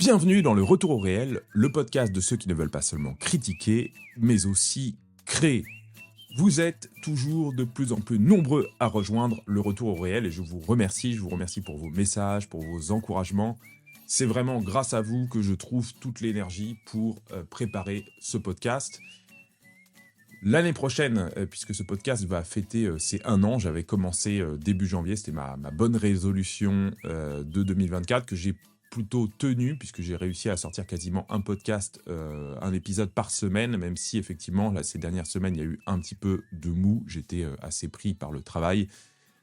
Bienvenue dans le Retour au réel, le podcast de ceux qui ne veulent pas seulement critiquer, mais aussi créer. Vous êtes toujours de plus en plus nombreux à rejoindre le Retour au réel et je vous remercie pour vos messages, pour vos encouragements. C'est vraiment grâce à vous que je trouve toute l'énergie pour préparer ce podcast. L'année prochaine, puisque ce podcast va fêter ses 1 an, j'avais commencé début janvier, c'était ma bonne résolution de 2024 que j'ai plutôt tenue, puisque j'ai réussi à sortir quasiment un podcast, un épisode par semaine, même si effectivement, là, ces dernières semaines, il y a eu un petit peu de mou, j'étais assez pris par le travail,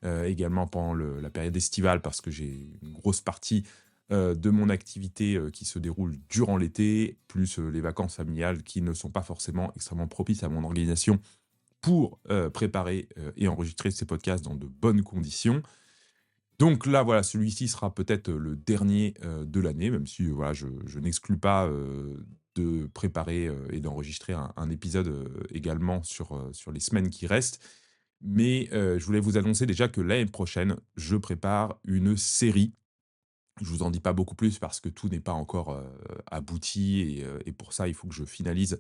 également pendant la période estivale, parce que j'ai une grosse partie de mon activité qui se déroule durant l'été, plus les vacances familiales qui ne sont pas forcément extrêmement propices à mon organisation pour préparer et enregistrer ces podcasts dans de bonnes conditions. Donc là, voilà, celui-ci sera peut-être le dernier de l'année, même si voilà, je n'exclus pas de préparer et d'enregistrer un épisode également sur les semaines qui restent. Mais je voulais vous annoncer déjà que l'année prochaine, je prépare une série. Je vous en dis pas beaucoup plus parce que tout n'est pas encore abouti et pour ça, il faut que je finalise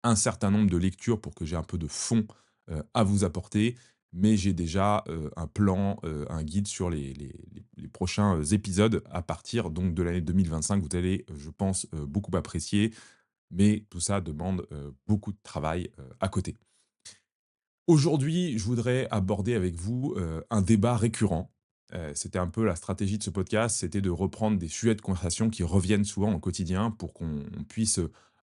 un certain nombre de lectures pour que j'ai un peu de fond à vous apporter. Mais j'ai déjà un plan, un guide sur les prochains épisodes à partir donc de l'année 2025. Vous allez, je pense, beaucoup apprécier, mais tout ça demande beaucoup de travail à côté. Aujourd'hui, je voudrais aborder avec vous un débat récurrent. C'était un peu la stratégie de ce podcast, c'était de reprendre des sujets de conversation qui reviennent souvent au quotidien pour qu'on puisse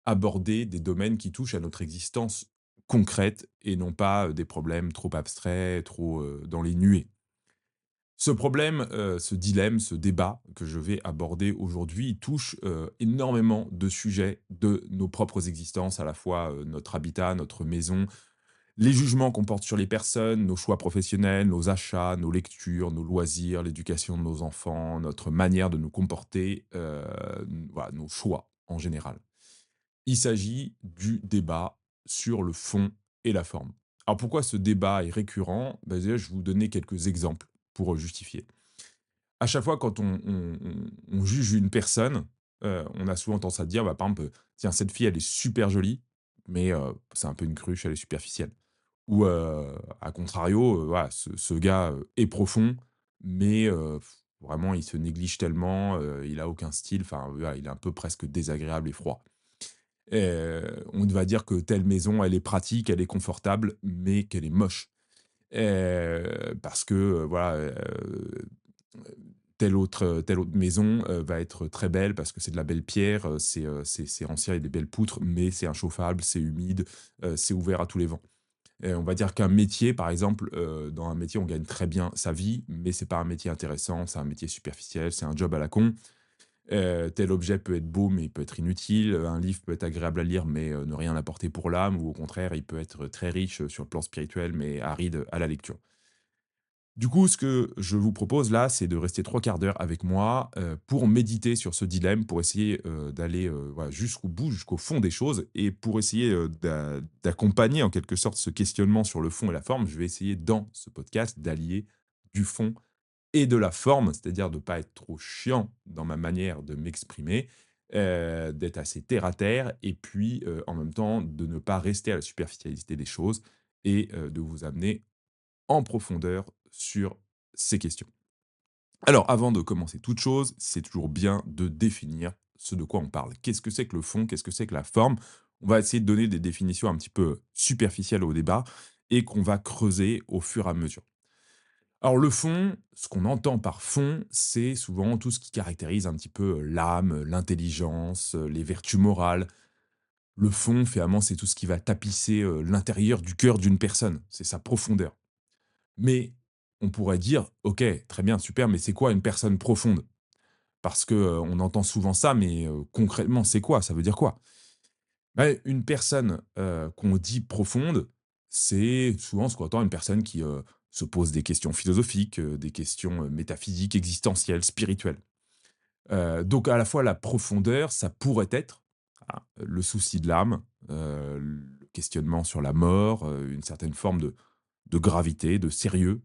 aborder des domaines qui touchent à notre existence concrète et non pas des problèmes trop abstraits, trop dans les nuées. Ce problème, ce dilemme, ce débat que je vais aborder aujourd'hui, il touche énormément de sujets de nos propres existences, à la fois notre habitat, notre maison, les jugements qu'on porte sur les personnes, nos choix professionnels, nos achats, nos lectures, nos loisirs, l'éducation de nos enfants, notre manière de nous comporter, voilà, nos choix en général. Il s'agit du débat sur le fond et la forme. Alors pourquoi ce débat est récurrent? Déjà, je vais vous donner quelques exemples pour justifier. À chaque fois quand on juge une personne, on a souvent tendance à dire, bah, par exemple, tiens, cette fille, elle est super jolie, mais c'est un peu une cruche, elle est superficielle. Ou, à contrario, voilà, ce gars, est profond, mais vraiment il se néglige tellement, il a aucun style, enfin, voilà, il est un peu presque désagréable et froid. On va dire que telle maison, elle est pratique, elle est confortable, mais qu'elle est moche. Parce que, voilà, telle autre maison, va être très belle parce que c'est de la belle pierre, c'est ancien, il y a des belles poutres, mais c'est inchauffable, c'est humide, c'est ouvert à tous les vents. On va dire qu'un métier, par exemple, dans un métier, on gagne très bien sa vie, mais c'est pas un métier intéressant, c'est un métier superficiel, c'est un job à la con. Tel objet peut être beau, mais il peut être inutile. Un livre peut être agréable à lire, mais ne rien apporter pour l'âme, ou au contraire, il peut être très riche sur le plan spirituel, mais aride à la lecture. Du coup, ce que je vous propose là, c'est de rester 3 quarts d'heure avec moi, pour méditer sur ce dilemme, pour essayer, d'aller, voilà, jusqu'au bout, jusqu'au fond des choses et pour essayer, d'accompagner en quelque sorte ce questionnement sur le fond et la forme, je vais essayer dans ce podcast d'allier du fond et de la forme, c'est-à-dire de ne pas être trop chiant dans ma manière de m'exprimer, d'être assez terre à terre et puis, en même temps, de ne pas rester à la superficialité des choses et de vous amener en profondeur sur ces questions. Alors, avant de commencer toute chose, c'est toujours bien de définir ce de quoi on parle. Qu'est-ce que c'est que le fond? Qu'est-ce que c'est que la forme? On va essayer de donner des définitions un petit peu superficielles au débat et qu'on va creuser au fur et à mesure. Alors le fond, ce qu'on entend par fond, c'est souvent tout ce qui caractérise un petit peu l'âme, l'intelligence, les vertus morales. Le fond, finalement, c'est tout ce qui va tapisser l'intérieur du cœur d'une personne. C'est sa profondeur. Mais on pourrait dire: «OK, très bien, super, mais c'est quoi une personne profonde?» Parce que, on entend souvent ça, mais concrètement, c'est quoi? Ça veut dire quoi? Bah, une personne, qu'on dit profonde, c'est souvent ce qu'on entend une personne qui, se pose des questions philosophiques, des questions, métaphysiques, existentielles, spirituelles. Donc à la fois la profondeur, ça pourrait être, le souci de l'âme, le questionnement sur la mort, une certaine forme de gravité, de sérieux,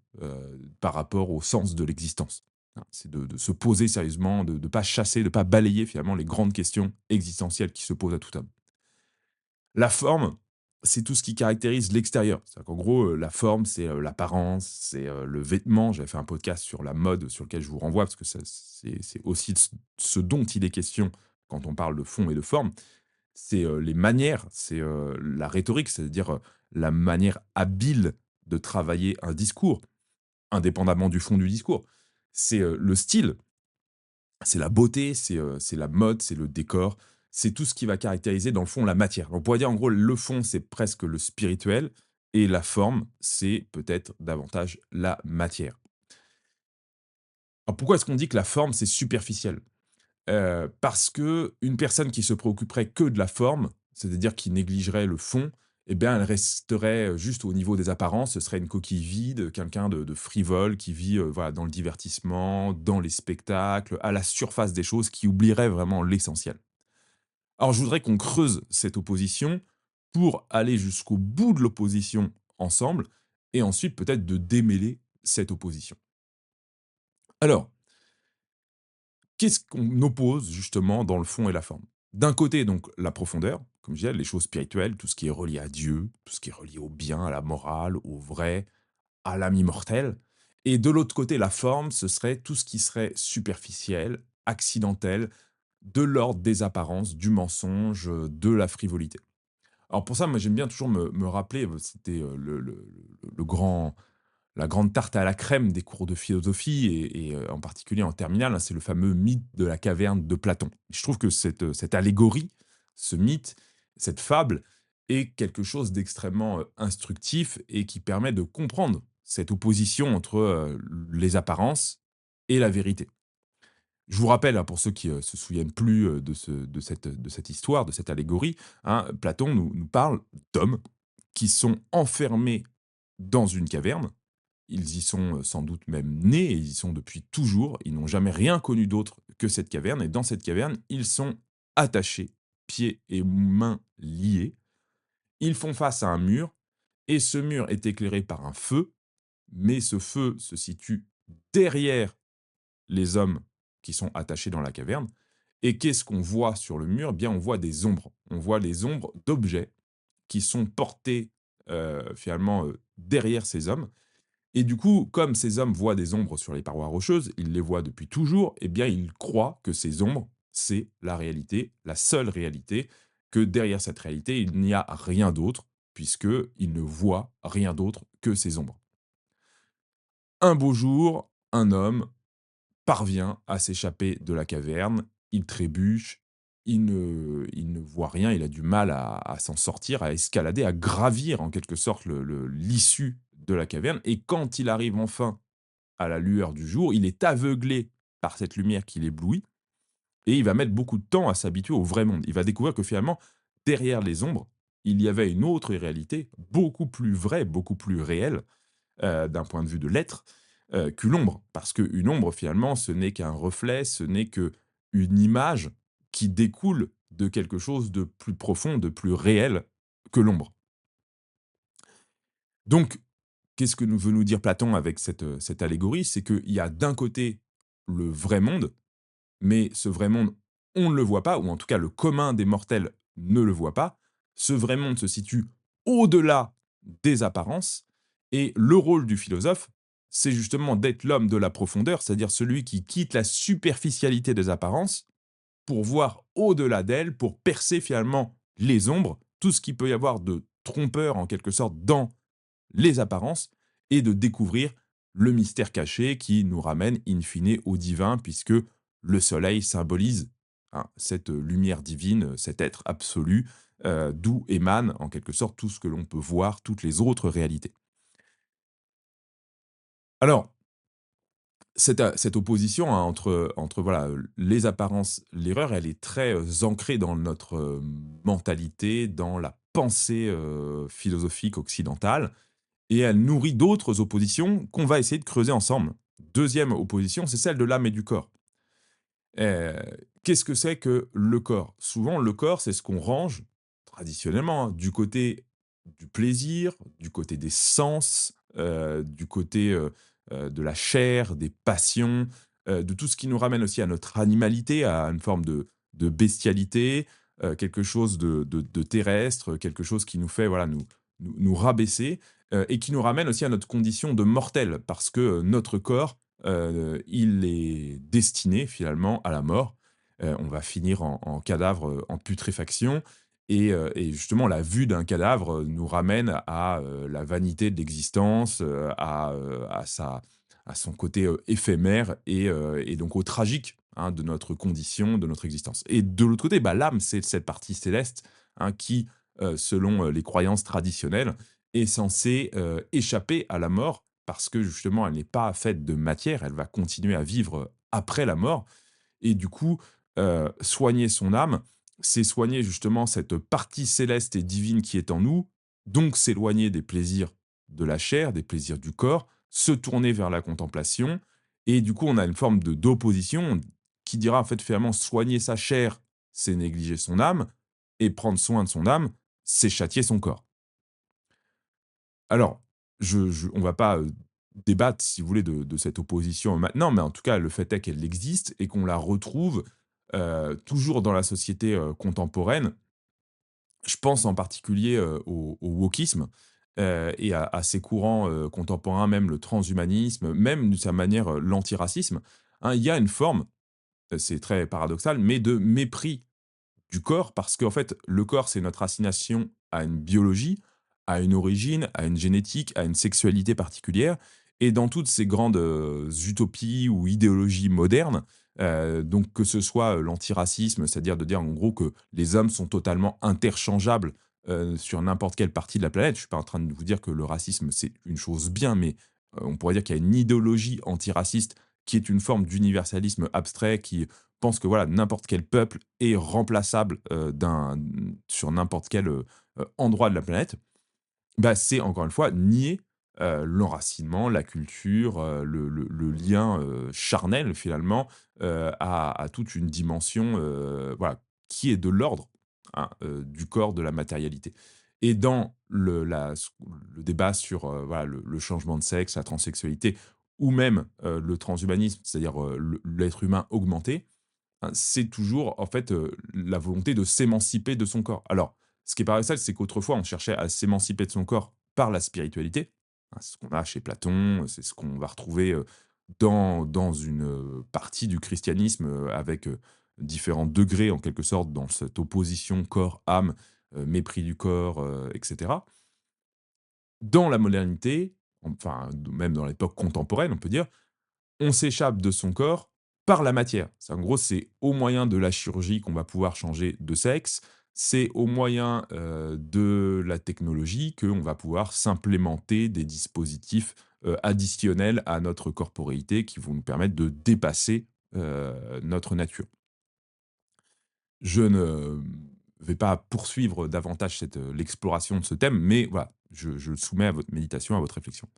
par rapport au sens de l'existence. hein. C'est de se poser sérieusement, de ne pas chasser, de ne pas balayer finalement les grandes questions existentielles qui se posent à tout homme. La forme, c'est tout ce qui caractérise l'extérieur. C'est-à-dire qu'en gros, la forme, c'est, l'apparence, c'est, le vêtement. J'avais fait un podcast sur la mode sur lequel je vous renvoie parce que ça c'est aussi de ce dont il est question quand on parle de fond et de forme. C'est, les manières, c'est, la rhétorique, c'est-à-dire, la manière habile de travailler un discours, indépendamment du fond du discours. C'est, le style, c'est la beauté, c'est la mode, c'est le décor, c'est tout ce qui va caractériser dans le fond la matière. On pourrait dire en gros le fond, c'est presque le spirituel et la forme, c'est peut-être davantage la matière. Alors pourquoi est-ce qu'on dit que la forme, c'est superficiel? Parce que une personne qui se préoccuperait que de la forme, c'est-à-dire qui négligerait le fond, eh bien, elle resterait, juste au niveau des apparences. Ce serait une coquille vide, quelqu'un de frivole qui vit, voilà, dans le divertissement, dans les spectacles, à la surface des choses, qui oublierait vraiment l'essentiel. Alors, je voudrais qu'on creuse cette opposition pour aller jusqu'au bout de l'opposition ensemble et ensuite peut-être de démêler cette opposition. Alors, qu'est-ce qu'on oppose justement dans le fond et la forme? D'un côté, donc, la profondeur, comme je disais, les choses spirituelles, tout ce qui est relié à Dieu, tout ce qui est relié au bien, à la morale, au vrai, à l'âme immortelle. Et de l'autre côté, la forme, ce serait tout ce qui serait superficiel, accidentel, de l'ordre des apparences, du mensonge, de la frivolité. Alors pour ça, moi j'aime bien toujours me rappeler, c'était le grand la grande tarte à la crème des cours de philosophie et en particulier en terminale, hein, c'est le fameux mythe de la caverne de Platon. Je trouve que cette allégorie, ce mythe, cette fable est quelque chose d'extrêmement, instructif et qui permet de comprendre cette opposition entre, les apparences et la vérité. Je vous rappelle, hein, pour ceux qui, se souviennent plus, de cette histoire, de cette allégorie, hein, Platon nous parle d'hommes qui sont enfermés dans une caverne. Ils y sont, sans doute même nés et ils y sont depuis toujours. Ils n'ont jamais rien connu d'autre que cette caverne et dans cette caverne, ils sont attachés, pieds et mains liés. Ils font face à un mur et ce mur est éclairé par un feu, mais ce feu se situe derrière les hommes qui sont attachés dans la caverne. Et qu'est-ce qu'on voit sur le mur? Eh bien, on voit des ombres. On voit les ombres d'objets qui sont portés, finalement, derrière ces hommes et du coup, comme ces hommes voient des ombres sur les parois rocheuses, ils les voient depuis toujours, eh bien, ils croient que ces ombres, c'est la réalité, la seule réalité, que derrière cette réalité, il n'y a rien d'autre, puisqu'ils ne voient rien d'autre que ces ombres. Un beau jour, un homme parvient à s'échapper de la caverne, il trébuche, il ne voit rien, il a du mal à s'en sortir, à escalader, à gravir en quelque sorte l'issue de la caverne et quand il arrive enfin à la lueur du jour, il est aveuglé par cette lumière qui l'éblouit et il va mettre beaucoup de temps à s'habituer au vrai monde. Il va découvrir que finalement, derrière les ombres, il y avait une autre réalité, beaucoup plus vraie, beaucoup plus réelle, d'un point de vue de l'être, qu'une ombre. Parce qu'une ombre, finalement, ce n'est qu'un reflet, ce n'est qu'une image qui découle de quelque chose de plus profond, de plus réel que l'ombre. Donc, qu'est-ce que nous veut nous dire Platon avec cette allégorie? C'est qu'il y a d'un côté le vrai monde, mais ce vrai monde, on ne le voit pas, ou en tout cas le commun des mortels ne le voit pas. Ce vrai monde se situe au-delà des apparences, et le rôle du philosophe, c'est justement d'être l'homme de la profondeur, c'est-à-dire celui qui quitte la superficialité des apparences pour voir au-delà d'elles, pour percer finalement les ombres, tout ce qu'il peut y avoir de trompeur en quelque sorte dans les apparences et de découvrir le mystère caché qui nous ramène in fine au divin puisque le soleil symbolise, hein, cette lumière divine, cet être absolu, d'où émane en quelque sorte tout ce que l'on peut voir, toutes les autres réalités. Alors, cette opposition, hein, entre voilà, les apparences, l'erreur, elle est très, ancrée dans notre, mentalité, dans la pensée, philosophique occidentale. Et elle nourrit d'autres oppositions qu'on va essayer de creuser ensemble. Deuxième opposition, c'est celle de l'âme et du corps. Heu, Qu'est-ce que c'est que le corps? Souvent, le corps, c'est ce qu'on range, traditionnellement, hein, du côté du plaisir, du côté des sens, du côté, de la chair, des passions, de tout ce qui nous ramène aussi à notre animalité, à une forme de bestialité, quelque chose de terrestre, quelque chose qui nous fait, voilà, nous rabaisser, et qui nous ramène aussi à notre condition de mortel. Parce que, notre corps, il est destiné finalement à la mort. On va finir en cadavre, en putréfaction et justement la vue d'un cadavre, nous ramène à, la vanité de l'existence, à son côté, éphémère et donc au tragique, hein, de notre condition, de notre existence. Et de l'autre côté, bah, l'âme, c'est cette partie céleste, hein, qui, selon, les croyances traditionnelles, est censée, échapper à la mort parce que justement elle n'est pas faite de matière, elle va continuer à vivre, après la mort et du coup, soigner son âme, c'est soigner justement cette partie céleste et divine qui est en nous, donc s'éloigner des plaisirs de la chair, des plaisirs du corps, se tourner vers la contemplation et du coup, on a une forme de d'opposition qui dira en fait finalement soigner sa chair, c'est négliger son âme et prendre soin de son âme, c'est châtier son corps. Alors, on va pas, débattre, si vous voulez, de cette opposition maintenant, mais en tout cas, le fait est qu'elle existe et qu'on la retrouve, toujours dans la société, contemporaine. Je pense en particulier, au wokisme, et à ces courants, contemporains, même le transhumanisme, même d'une certaine manière, l'antiracisme, hein. Il y a une forme, c'est très paradoxal, mais de mépris du corps parce qu'en fait, le corps, c'est notre assignation à une biologie, à une origine, à une génétique, à une sexualité particulière et dans toutes ces grandes, utopies ou idéologies modernes, donc que ce soit, l'antiracisme, c'est-à-dire de dire en gros que les hommes sont totalement interchangeables, sur n'importe quelle partie de la planète. Je suis pas en train de vous dire que le racisme, c'est une chose bien, mais, on pourrait dire qu'il y a une idéologie antiraciste qui est une forme d'universalisme abstrait qui pense que voilà, n'importe quel peuple est remplaçable, sur n'importe quel, endroit de la planète, bah, c'est encore une fois nier, l'enracinement, la culture, le lien, charnel finalement, à toute une dimension, voilà, qui est de l'ordre, hein, du corps, de la matérialité. Et dans le débat sur, voilà, le changement de sexe, la transsexualité ou même, le transhumanisme, c'est-à-dire, l'être humain augmenté, hein, c'est toujours en fait, la volonté de s'émanciper de son corps. Alors, ce qui est paradoxal, c'est qu'autrefois on cherchait à s'émanciper de son corps par la spiritualité, hein, c'est ce qu'on a chez Platon, c'est ce qu'on va retrouver, dans une, partie du christianisme, avec, différents degrés en quelque sorte dans cette opposition corps-âme, mépris du corps, et cetera. Dans la modernité, enfin, même dans l'époque contemporaine, on peut dire, on s'échappe de son corps par la matière. C'est en gros, c'est au moyen de la chirurgie qu'on va pouvoir changer de sexe. C'est au moyen, de la technologie qu'on va pouvoir s'implémenter des dispositifs, additionnels à notre corporéité qui vont nous permettre de dépasser, notre nature. Je ne vais pas poursuivre davantage l'exploration de ce thème, mais voilà, je le soumets à votre méditation, à votre réflexion.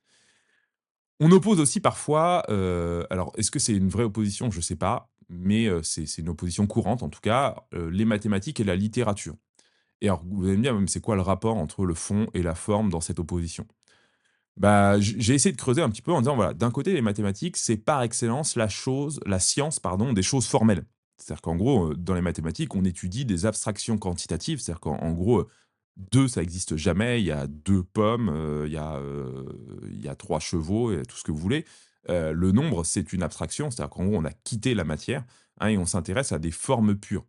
On oppose aussi parfois, alors est-ce que c'est une vraie opposition? Je ne sais pas, mais c'est une opposition courante en tout cas, les mathématiques et la littérature. Et alors vous allez me dire: «Mais c'est quoi le rapport entre le fond et la forme dans cette opposition?» Bah, j'ai essayé de creuser un petit peu en disant, voilà, d'un côté, les mathématiques, c'est par excellence la science, pardon, des choses formelles. C'est-à-dire qu'en gros, dans les mathématiques, on étudie des abstractions quantitatives. C'est-à-dire qu'en gros, 2 ça existe jamais, il y a 2 pommes, il y a 3 chevaux et tout ce que vous voulez. Le nombre, c'est une abstraction, c'est-à-dire qu'en gros, on a quitté la matière, hein, et on s'intéresse à des formes pures.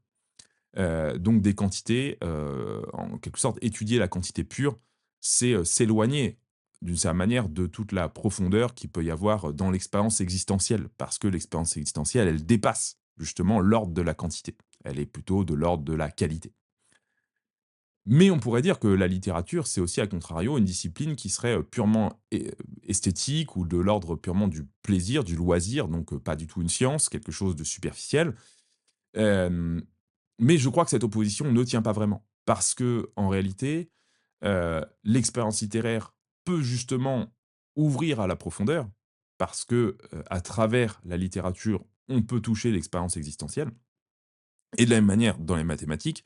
Donc des quantités, en quelque sorte, étudier la quantité pure, c'est, s'éloigner d'une certaine manière de toute la profondeur qu'il peut y avoir dans l'expérience existentielle. Parce que l'expérience existentielle, elle dépasse justement l'ordre de la quantité. Elle est plutôt de l'ordre de la qualité. Mais on pourrait dire que la littérature, c'est aussi à contrario une discipline qui serait, purement esthétique ou de l'ordre purement du plaisir, du loisir, donc pas du tout une science, quelque chose de superficiel. Hem mais je crois que cette opposition ne tient pas vraiment. Parce que en réalité, l'expérience littéraire peut justement ouvrir à la profondeur, parce que, à travers la littérature, on peut toucher l'expérience existentielle et de la même manière dans les mathématiques,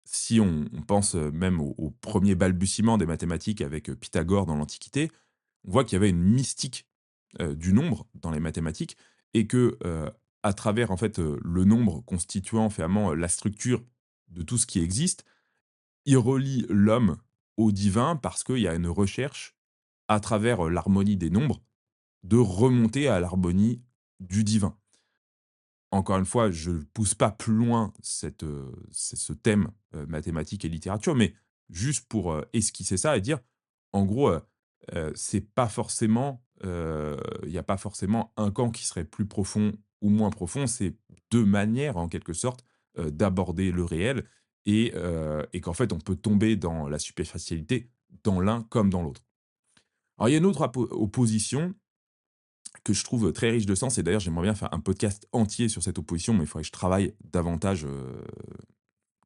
si on pense, même aux premiers balbutiements des mathématiques avec, Pythagore dans l'Antiquité, on voit qu'il y avait une mystique, du nombre dans les mathématiques et que, à travers, en fait, le nombre constituant finalement, la structure de tout ce qui existe, il relie l'homme au divin parce qu'il y a une recherche à travers, l'harmonie des nombres, de remonter à l'harmonie du divin. Encore une fois, je ne pousse pas plus loin ce thème, mathématiques et littérature, mais juste pour, esquisser ça et dire, en gros, c'est pas forcément, il n'y a pas forcément un camp qui serait plus profond ou moins profond. C'est 2 manières, en quelque sorte, d'aborder le réel et qu'en fait, on peut tomber dans la superficialité dans l'un comme dans l'autre. Alors il y a une autre opposition que je trouve très riche de sens et d'ailleurs j'aimerais bien faire un podcast entier sur cette opposition, mais il faudrait que je travaille davantage,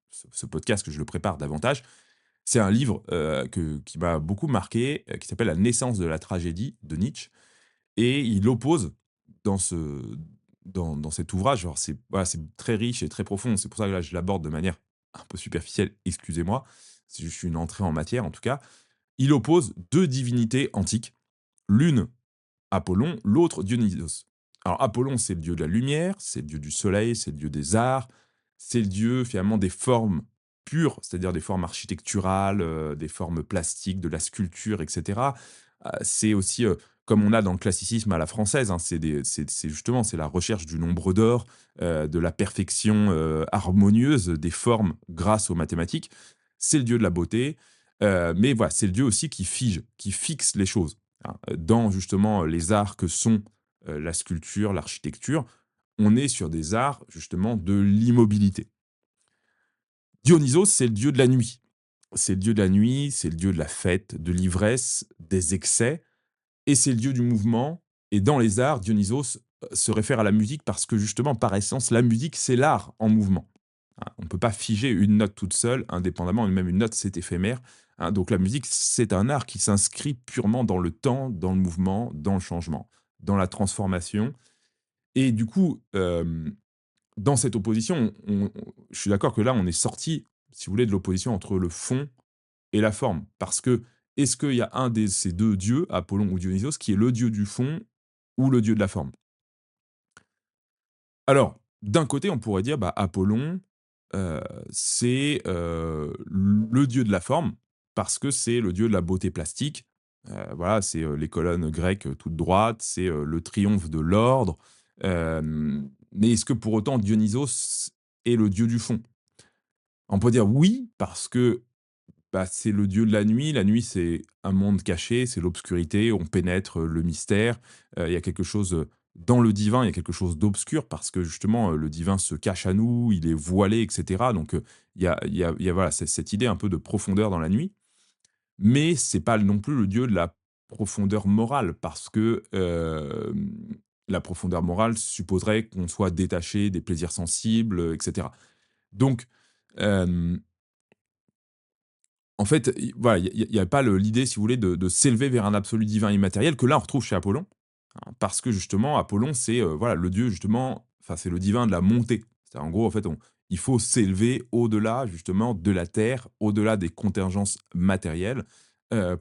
ce podcast, que je le prépare davantage. C'est un livre, qui m'a beaucoup marqué, qui s'appelle «La naissance de la tragédie» de Nietzsche et il oppose dans ce dans cet ouvrage, alors c'est voilà, c'est très riche et très profond, c'est pour ça que là je l'aborde de manière un peu superficielle, excusez-moi, c'est juste une entrée en matière en tout cas. Il oppose 2 divinités antiques, l'une Apollon, l'autre Dionysos. Alors Apollon, c'est le dieu de la lumière, c'est le dieu du soleil, c'est le dieu des arts, c'est le dieu finalement des formes pures, c'est-à-dire des formes architecturales, des formes plastiques, de la sculpture, et cetera. C'est aussi, comme on a dans le classicisme à la française, hein, c'est justement, c'est la recherche du nombre d'or, de la perfection, harmonieuse des formes grâce aux mathématiques. C'est le dieu de la beauté, mais voilà, c'est le dieu aussi qui fige, qui fixe les choses. Hein, dans justement les arts que sont, la sculpture, l'architecture, on est sur des arts justement de l'immobilité. Dionysos, c'est le dieu de la nuit. C'est le dieu de la nuit, c'est le dieu de la fête, de l'ivresse, des excès et c'est le dieu du mouvement et dans les arts, Dionysos, se réfère à la musique parce que justement, par essence, la musique, c'est l'art en mouvement. Hein, on ne peut pas figer une note toute seule, indépendamment, et même une note, c'est éphémère. Hein, donc la musique, c'est un art qui s'inscrit purement dans le temps, dans le mouvement, dans le changement, dans la transformation. Et du coup, dans cette opposition, je suis d'accord que là, on est sorti, si vous voulez, de l'opposition entre le fond et la forme. Parce que, est-ce qu'il y a un de ces deux dieux, Apollon ou Dionysos, qui est le dieu du fond ou le dieu de la forme? Alors, d'un côté, on pourrait dire, bah, Apollon, c'est, le dieu de la forme, parce que c'est le dieu de la beauté plastique. Voilà, c'est, les colonnes grecques, toutes droites, c'est, le triomphe de l'ordre. Mais est-ce que pour autant Dionysos est le dieu du fond? On peut dire oui, parce que bah, c'est le dieu de la nuit. La nuit, c'est un monde caché, c'est l'obscurité, on pénètre le mystère. Il y a quelque chose, dans le divin, il y a quelque chose d'obscur parce que justement, le divin se cache à nous, il est voilé et cetera. Donc, il y a voilà, cette idée un peu de profondeur dans la nuit. Mais c'est pas non plus le dieu de la profondeur morale parce que, la profondeur morale supposerait qu'on soit détaché des plaisirs sensibles, et cetera. Donc, hem en fait, voilà, il y a pas l'idée, si vous voulez, de s'élever vers un absolu divin immatériel que là, on retrouve chez Apollon, hein, parce que justement, Apollon, c'est, voilà, le dieu justement, enfin, c'est le divin de la montée. C'est en gros, en fait, il faut s'élever au-delà justement de la terre, au-delà des contingences matérielles,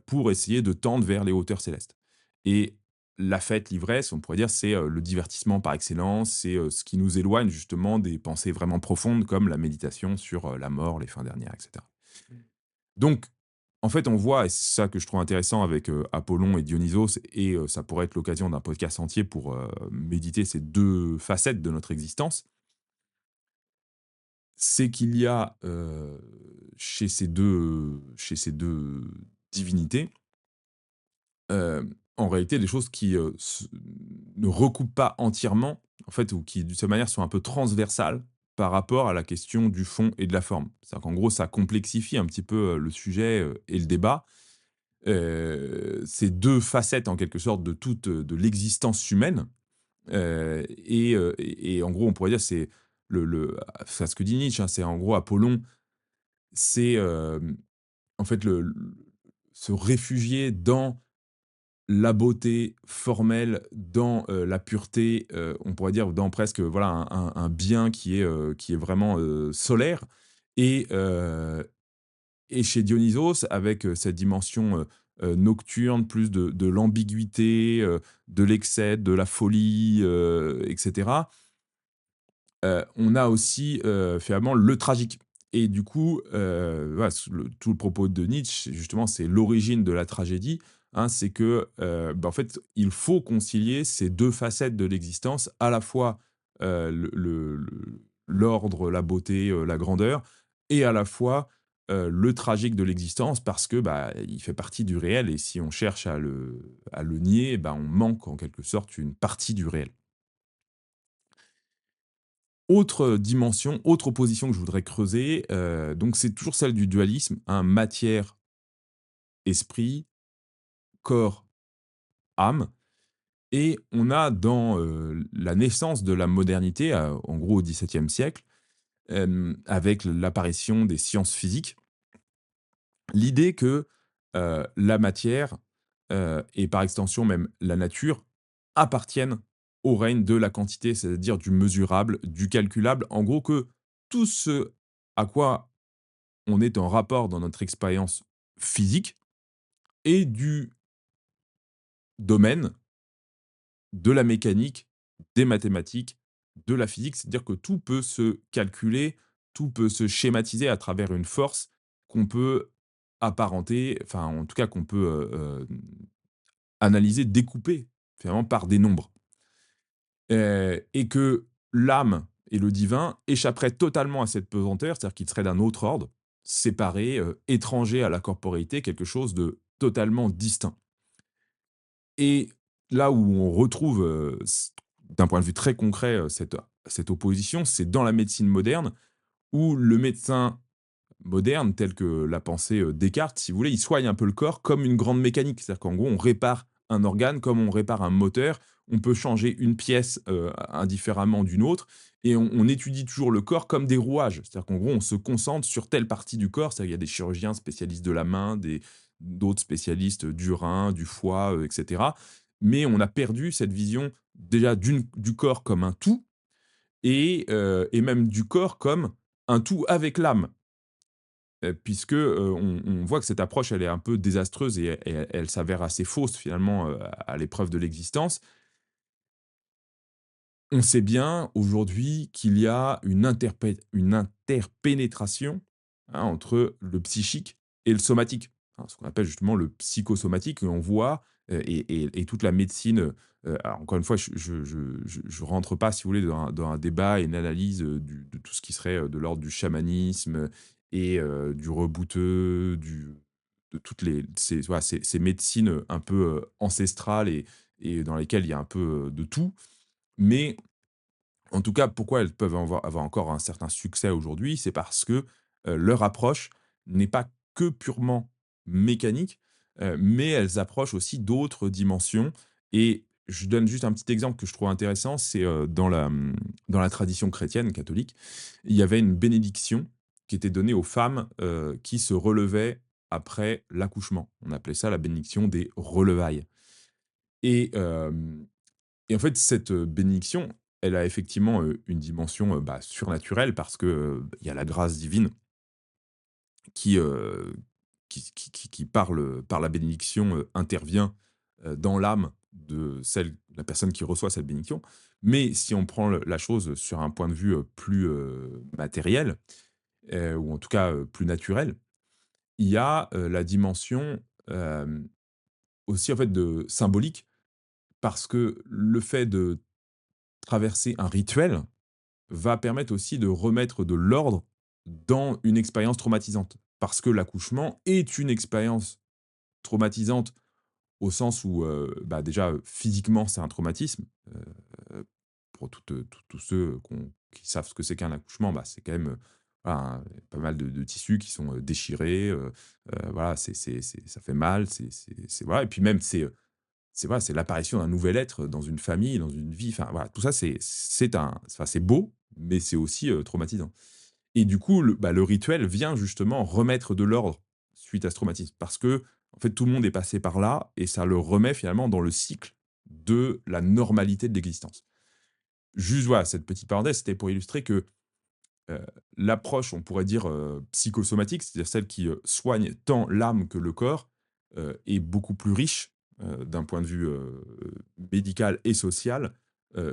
pour essayer de tendre vers les hauteurs célestes et la fête, l'ivresse, on pourrait dire, c'est, le divertissement par excellence, c'est, ce qui nous éloigne justement des pensées vraiment profondes comme la méditation sur, la mort, les fins dernières et cetera. Donc, en fait, on voit et c'est ça que je trouve intéressant avec, Apollon et Dionysos et ça pourrait être l'occasion d'un podcast entier pour, méditer ces 2 facettes de notre existence. C'est qu'il y a, chez ces deux divinités, en réalité des choses qui, ne recoupent pas entièrement, en fait, ou qui, d'une certaine manière, sont un peu transversales par rapport à la question du fond et de la forme. C'est-à-dire qu'en gros, ça complexifie un petit peu, le sujet, et le débat. C'est 2 facettes en quelque sorte de toute, de l'existence humaine, et en gros on pourrait dire c'est c'est ce que dit Nietzsche, hein, c'est en gros Apollon, c'est, en fait se réfugier dans la beauté formelle, dans, la pureté, on pourrait dire dans presque voilà un bien qui est vraiment, solaire et heu et chez Dionysos avec, cette dimension, nocturne, plus de l'ambiguïté, de l'excès, de la folie, et cetera. On a aussi, finalement le tragique et du coup, voilà, tout le propos de Nietzsche, justement, c'est l'origine de la tragédie, hein. C'est que, en fait, il faut concilier ces 2 facettes de l'existence, à la fois, l'ordre, la beauté, la grandeur et à la fois, le tragique de l'existence parce que, il fait partie du réel et si on cherche à le nier, on manque en quelque sorte une partie du réel. Autre dimension, autre opposition que je voudrais creuser, donc c'est toujours celle du dualisme, hein, matière, esprit, corps, âme et on a dans, la naissance de la modernité, en gros au XVIIe siècle, avec l'apparition des sciences physiques, l'idée que, la matière, et par extension même la nature, appartiennent au règne de la quantité, c'est-à-dire du mesurable, du calculable. En gros que tout ce à quoi on est en rapport dans notre expérience physique et du domaine de la mécanique, des mathématiques, de la physique. C'est-à-dire que tout peut se calculer, tout peut se schématiser à travers une force qu'on peut apparenter, enfin en tout cas qu'on peut analyser, découper finalement par des nombres. Et que l'âme et le divin échapperaient totalement à cette pesanteur, c'est-à-dire qu'ils seraient d'un autre ordre, séparés, étrangers à la corporéité, quelque chose de totalement distinct. Et là où on retrouve, d'un point de vue très concret, cette opposition, c'est dans la médecine moderne, où le médecin moderne, tel que l'a pensé, Descartes, si vous voulez, il soigne un peu le corps comme une grande mécanique. C'est-à-dire qu'en gros, on répare un organe comme on répare un moteur. On peut changer une pièce, indifféremment d'une autre et on étudie toujours le corps comme des rouages. C'est-à-dire qu'en gros, on se concentre sur telle partie du corps. C'est-à-dire qu'il y a des chirurgiens spécialistes de la main, d'autres spécialistes du rein, du foie, et cetera. Mais on a perdu cette vision déjà du corps comme un tout et même du corps comme un tout avec l'âme. Puisque, on voit que cette approche, elle est un peu désastreuse et elle s'avère assez fausse finalement, à l'épreuve de l'existence. On sait bien aujourd'hui qu'il y a une interpénétration, hein, entre le psychique et le somatique, hein, ce qu'on appelle justement le psychosomatique et on voit, et toute la médecine, alors encore une fois, je rentre pas, si vous voulez, dans un débat et une analyse, de tout ce qui serait, de l'ordre du chamanisme, et du rebouteux, de toutes ces médecines, un peu, ancestrales et dans lesquelles il y a un peu, de tout. Mais en tout cas, pourquoi elles peuvent avoir encore un certain succès aujourd'hui? C'est parce que, leur approche n'est pas que purement mécanique, mais elles approchent aussi d'autres dimensions et je donne juste un petit exemple que je trouve intéressant, c'est, dans la tradition chrétienne catholique, il y avait une bénédiction qui était donnée aux femmes, qui se relevaient après l'accouchement. On appelait ça la bénédiction des relevailles et hem et en fait, cette, bénédiction, elle a effectivement, une dimension, surnaturelle parce que, il y a la grâce divine qui, qui par la bénédiction, intervient, dans l'âme de la personne qui reçoit cette bénédiction. Mais si on prend la chose sur un point de vue, plus, matériel, ou en tout cas, plus naturel, il y a, la dimension, hem, aussi en fait de symbolique parce que le fait de traverser un rituel va permettre aussi de remettre de l'ordre dans une expérience traumatisante. Parce que l'accouchement est une expérience traumatisante au sens où, déjà, physiquement, c'est un traumatisme. Pour tous ceux qui savent ce que c'est qu'un accouchement, c'est quand même, voilà, hein, pas mal de tissus qui sont, déchirés, voilà, ça fait mal, voilà et puis même c'est voilà, c'est l'apparition d'un nouvel être dans une famille, dans une vie, enfin voilà, tout ça c'est beau, mais c'est aussi, traumatisant. Et du coup, le rituel vient justement remettre de l'ordre suite à ce traumatisme. Parce que en fait, tout le monde est passé par là et ça le remet finalement dans le cycle de la normalité de l'existence. Juste voilà, cette petite parenthèse, c'était pour illustrer que, heu, l'approche, on pourrait dire, psychosomatique, c'est-à-dire celle qui, soigne tant l'âme que le corps, est beaucoup plus riche, d'un point de vue, médical et social,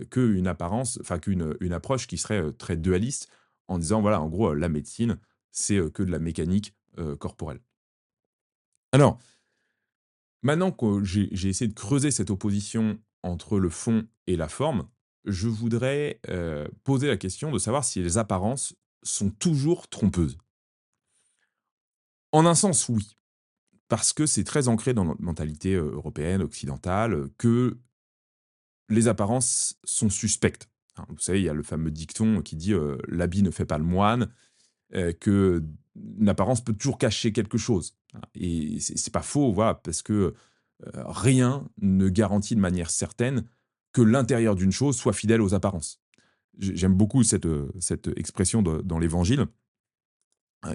qu'une apparence enfin qu'une approche qui serait, très dualiste en disant voilà, en gros, la médecine, c'est, que de la mécanique, corporelle. Alors, maintenant que j'ai essayé de creuser cette opposition entre le fond et la forme, je voudrais, poser la question de savoir si les apparences sont toujours trompeuses. En un sens, oui, parce que c'est très ancré dans notre mentalité, européenne, occidentale, que les apparences sont suspectes. Hein, vous savez, il y a le fameux dicton qui dit, «L'habit ne fait pas le moine», que une apparence peut toujours cacher quelque chose. Hein et c'est pas faux, voilà, parce que, rien ne garantit de manière certaine que l'intérieur d'une chose soit fidèle aux apparences. J'aime beaucoup cette expression dans l'Évangile,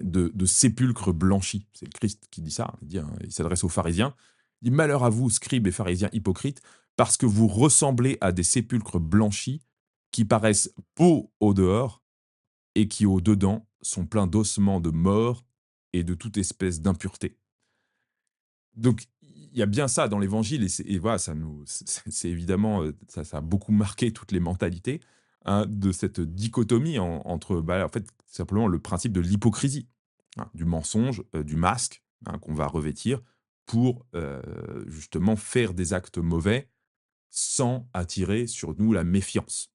de sépulcre blanchi. C'est le Christ qui dit ça, il dit, hein, il s'adresse aux pharisiens. Il dit: «Malheur à vous, scribes et pharisiens hypocrites, parce que vous ressemblez à des sépulcres blanchis qui paraissent beaux au dehors et qui au dedans sont pleins d'ossements de morts et de toute espèce d'impureté». Donc il y a bien ça dans l'évangile et voilà, ça nous c'est évidemment, ça a beaucoup marqué toutes les mentalités, hein, de cette dichotomie entre, bah, en fait, simplement le principe de l'hypocrisie, hein, du mensonge, du masque, hein, qu'on va revêtir pour, justement faire des actes mauvais sans attirer sur nous la méfiance.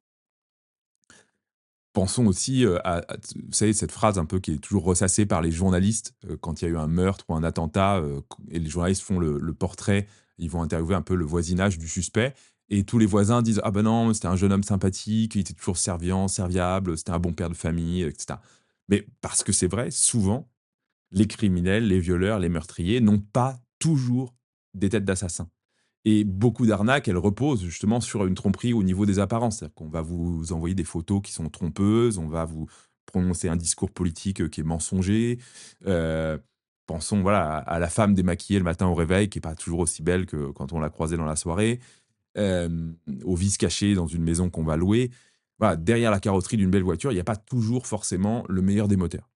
Pensons aussi, à vous savez, cette phrase un peu qui est toujours ressassée par les journalistes, quand il y a eu un meurtre ou un attentat, q et les journalistes font le portrait, ils vont interviewer un peu le voisinage du suspect et tous les voisins disent: «Ah ben non, c'était un jeune homme sympathique, il était toujours serviant, serviable, c'était un bon père de famille», et cetera. Mais parce que c'est vrai, souvent, les criminels, les violeurs, les meurtriers n'ont pas toujours des têtes d'assassins. Et beaucoup d'arnaques, elles reposent justement sur une tromperie au niveau des apparences. C'est-à-dire qu'on va vous envoyer des photos qui sont trompeuses, on va vous prononcer un discours politique, qui est mensonger. Heu, Pensons voilà à la femme démaquillée le matin au réveil qui est pas toujours aussi belle que quand on l'a croisée dans la soirée, aux vices cachés dans une maison qu'on va louer. Voilà, derrière la carrosserie d'une belle voiture, il y a pas toujours forcément le meilleur des moteurs.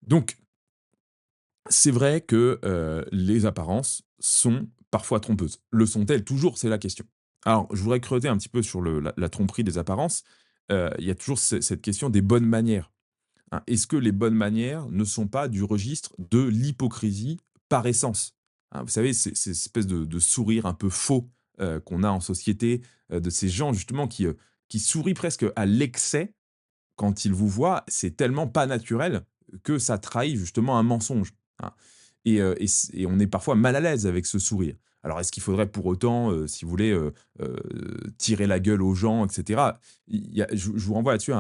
Donc c'est vrai que, les apparences sont parfois trompeuses. Le sont-elles toujours? C'est la question. Alors, je voudrais creuser un petit peu sur le la tromperie des apparences. Il y a toujours cette question des bonnes manières, hein. Est-ce que les bonnes manières ne sont pas du registre de l'hypocrisie par essence? Hein, vous savez, c'est cette espèce de sourire un peu faux, qu'on a en société, de ces gens justement qui sourient presque à l'excès quand ils vous voient, c'est tellement pas naturel que ça trahit justement un mensonge, hein et on est parfois mal à l'aise avec ce sourire. Alors est-ce qu'il faudrait pour autant, si vous voulez, heu, tirer la gueule aux gens et cetera? Il y a je vous renvoie là-dessus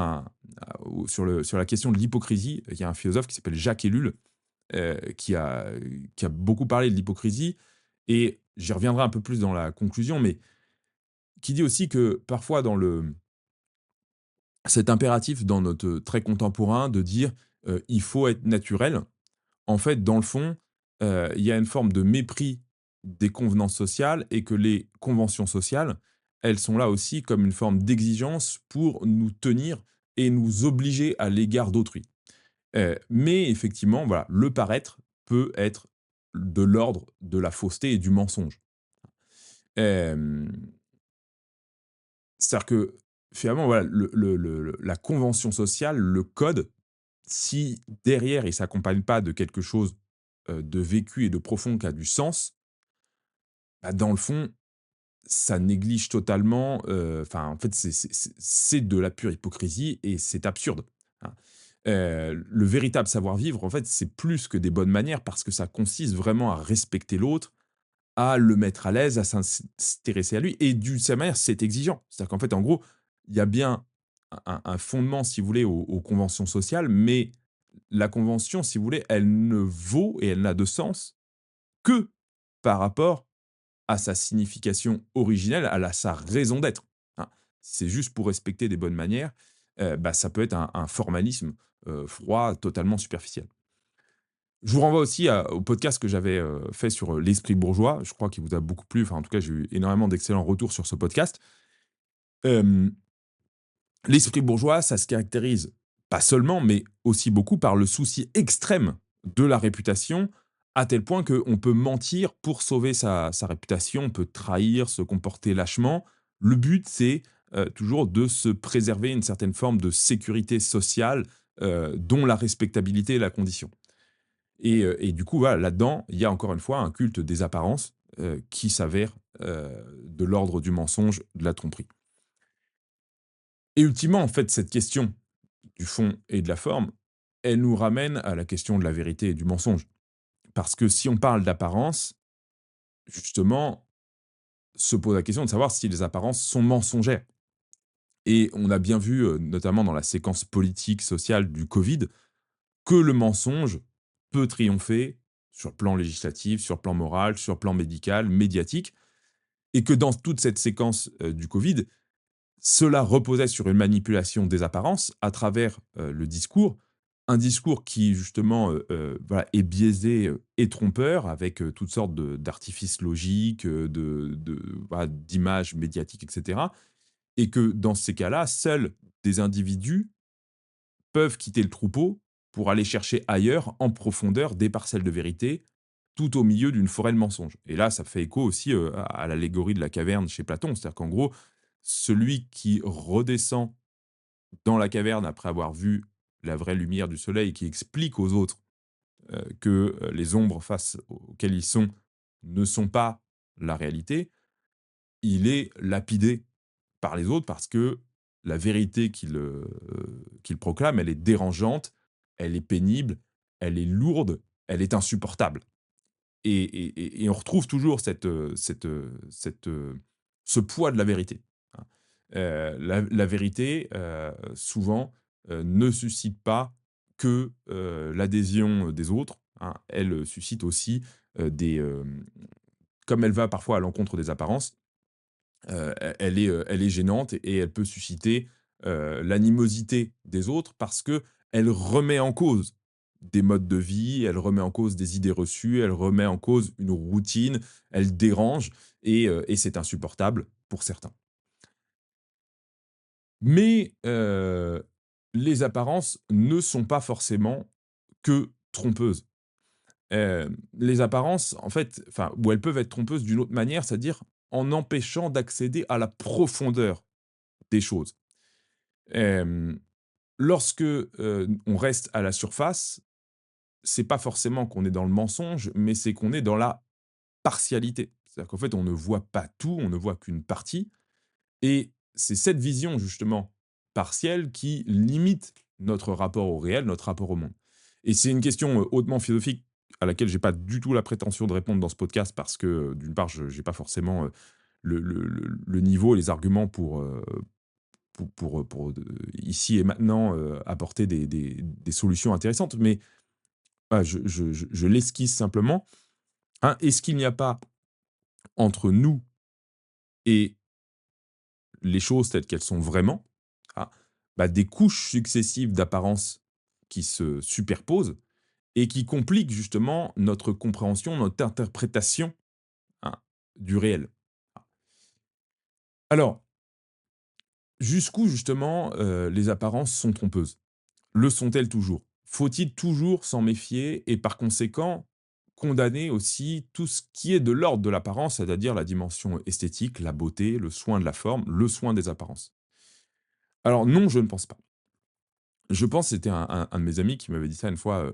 sur la question de l'hypocrisie. Il y a un philosophe qui s'appelle Jacques Ellul, qui a beaucoup parlé de l'hypocrisie et j'y reviendrai un peu plus dans la conclusion, mais qui dit aussi que parfois dans le cet impératif dans notre très contemporain de dire, «Il faut être naturel». En fait, dans le fond, il y a une forme de mépris des convenances sociales et que les conventions sociales, elles sont là aussi comme une forme d'exigence pour nous tenir et nous obliger à l'égard d'autrui. Mais effectivement, voilà, le paraître peut être de l'ordre de la fausseté et du mensonge. Hem C'est-à-dire que, finalement, voilà, la convention sociale, le code, si derrière il s'accompagne pas de quelque chose, de vécu et de profond qui a du sens, bah, dans le fond, ça néglige totalement, enfin, en fait, c'est de la pure hypocrisie et c'est absurde, hein. Le véritable savoir-vivre, en fait, c'est plus que des bonnes manières parce que ça consiste vraiment à respecter l'autre, à le mettre à l'aise, à s'intéresser à lui et d'une certaine manière, c'est exigeant. C'est-à-dire qu'en fait, en gros, il y a bien un fondement, si vous voulez, aux conventions sociales, mais la convention, si vous voulez, elle ne vaut et elle n'a de sens que par rapport à sa signification originelle, à sa raison d'être, hein. Si c'est juste pour respecter des bonnes manières, bah, ça peut être un formalisme, froid, totalement superficiel. Je vous renvoie aussi au podcast que j'avais, fait sur, l'esprit bourgeois. Je crois qu'il vous a beaucoup plu. Enfin, en tout cas, j'ai eu énormément d'excellents retours sur ce podcast. Hem, L'esprit bourgeois, ça se caractérise pas seulement, mais aussi beaucoup par le souci extrême de la réputation à tel point qu'on peut mentir pour sauver sa réputation, on peut trahir, se comporter lâchement. Le but, c'est, toujours de se préserver une certaine forme de sécurité sociale, dont la respectabilité est la condition. Et du coup, voilà, là-dedans, il y a encore une fois un culte des apparences, qui s'avère, de l'ordre du mensonge, de la tromperie. Et ultimement, en fait, cette question du fond et de la forme, elle nous ramène à la question de la vérité et du mensonge. Parce que si on parle d'apparence, justement, se pose la question de savoir si les apparences sont mensongères. Et on a bien vu, notamment dans la séquence politique, sociale du Covid, que le mensonge peut triompher sur le plan législatif, sur le plan moral, sur le plan médical, médiatique, et que dans toute cette séquence, du Covid, cela reposait sur une manipulation des apparences à travers, le discours. Un discours qui justement, voilà, est biaisé, et trompeur avec, toutes sortes d'artifices logiques, voilà, d'images médiatiques et cetera, et que dans ces cas-là, seuls des individus peuvent quitter le troupeau pour aller chercher ailleurs, en profondeur, des parcelles de vérité, tout au milieu d'une forêt de mensonges. Et là, ça fait écho aussi, à l'allégorie de la caverne chez Platon. C'est-à-dire qu'en gros, celui qui redescend dans la caverne après avoir vu la vraie lumière du soleil, qui explique aux autres, que, les ombres face auxquelles ils sont ne sont pas la réalité, il est lapidé par les autres parce que la vérité qu'il proclame, elle est dérangeante, elle est pénible, elle est lourde, elle est insupportable. Et on retrouve toujours ce poids de la vérité, hein. La vérité, souvent, ne suscite pas que, l'adhésion des autres, hein. Elle suscite aussi, comme elle va parfois à l'encontre des apparences, elle est gênante et elle peut susciter, l'animosité des autres parce que elle remet en cause des modes de vie, elle remet en cause des idées reçues, elle remet en cause une routine, elle dérange et c'est insupportable pour certains. Mais, les apparences ne sont pas forcément que trompeuses. Les apparences, en fait, enfin, ou elles peuvent être trompeuses d'une autre manière, c'est-à-dire en empêchant d'accéder à la profondeur des choses. Hem, Lorsque, on reste à la surface, c'est pas forcément qu'on est dans le mensonge, mais c'est qu'on est dans la partialité. C'est-à-dire qu'en fait, on ne voit pas tout, on ne voit qu'une partie et c'est cette vision justement partielle qui limite notre rapport au réel, notre rapport au monde. Et c'est une question, hautement philosophique à laquelle j'ai pas du tout la prétention de répondre dans ce podcast parce que, d'une part, je j'ai pas forcément, le niveau et les arguments pour ici et maintenant, apporter des solutions intéressantes. Mais voilà, je l'esquisse simplement, hein. Est-ce qu'il n'y a pas entre nous et les choses telles qu'elles sont vraiment, ah, bah, des couches successives d'apparences qui se superposent et qui compliquent justement notre compréhension, notre interprétation, hein, du réel? Alors, jusqu'où justement, les apparences sont trompeuses? Le sont-elles toujours? Faut-il toujours s'en méfier et par conséquent, condamner aussi tout ce qui est de l'ordre de l'apparence, c'est-à-dire la dimension esthétique, la beauté, le soin de la forme, le soin des apparences? Alors non, je ne pense pas. Je pense, c'était un de mes amis qui m'avait dit ça une fois,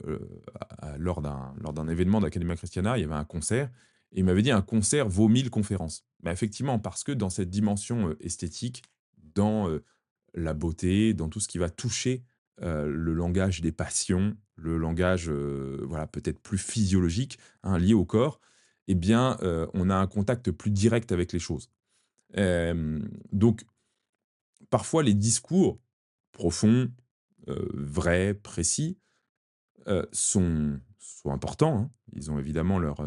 lors d'un événement d'Academia Christiana, il y avait un concert et il m'avait dit: «Un concert vaut 1000 conférences». Bah, effectivement, parce que dans cette dimension, esthétique, dans, la beauté, dans tout ce qui va toucher, le langage des passions, le langage, voilà, peut-être plus physiologique, hein, lié au corps, eh bien, on a un contact plus direct avec les choses. Donc parfois les discours profonds, vrais, précis, sont importants, hein. Ils ont évidemment leur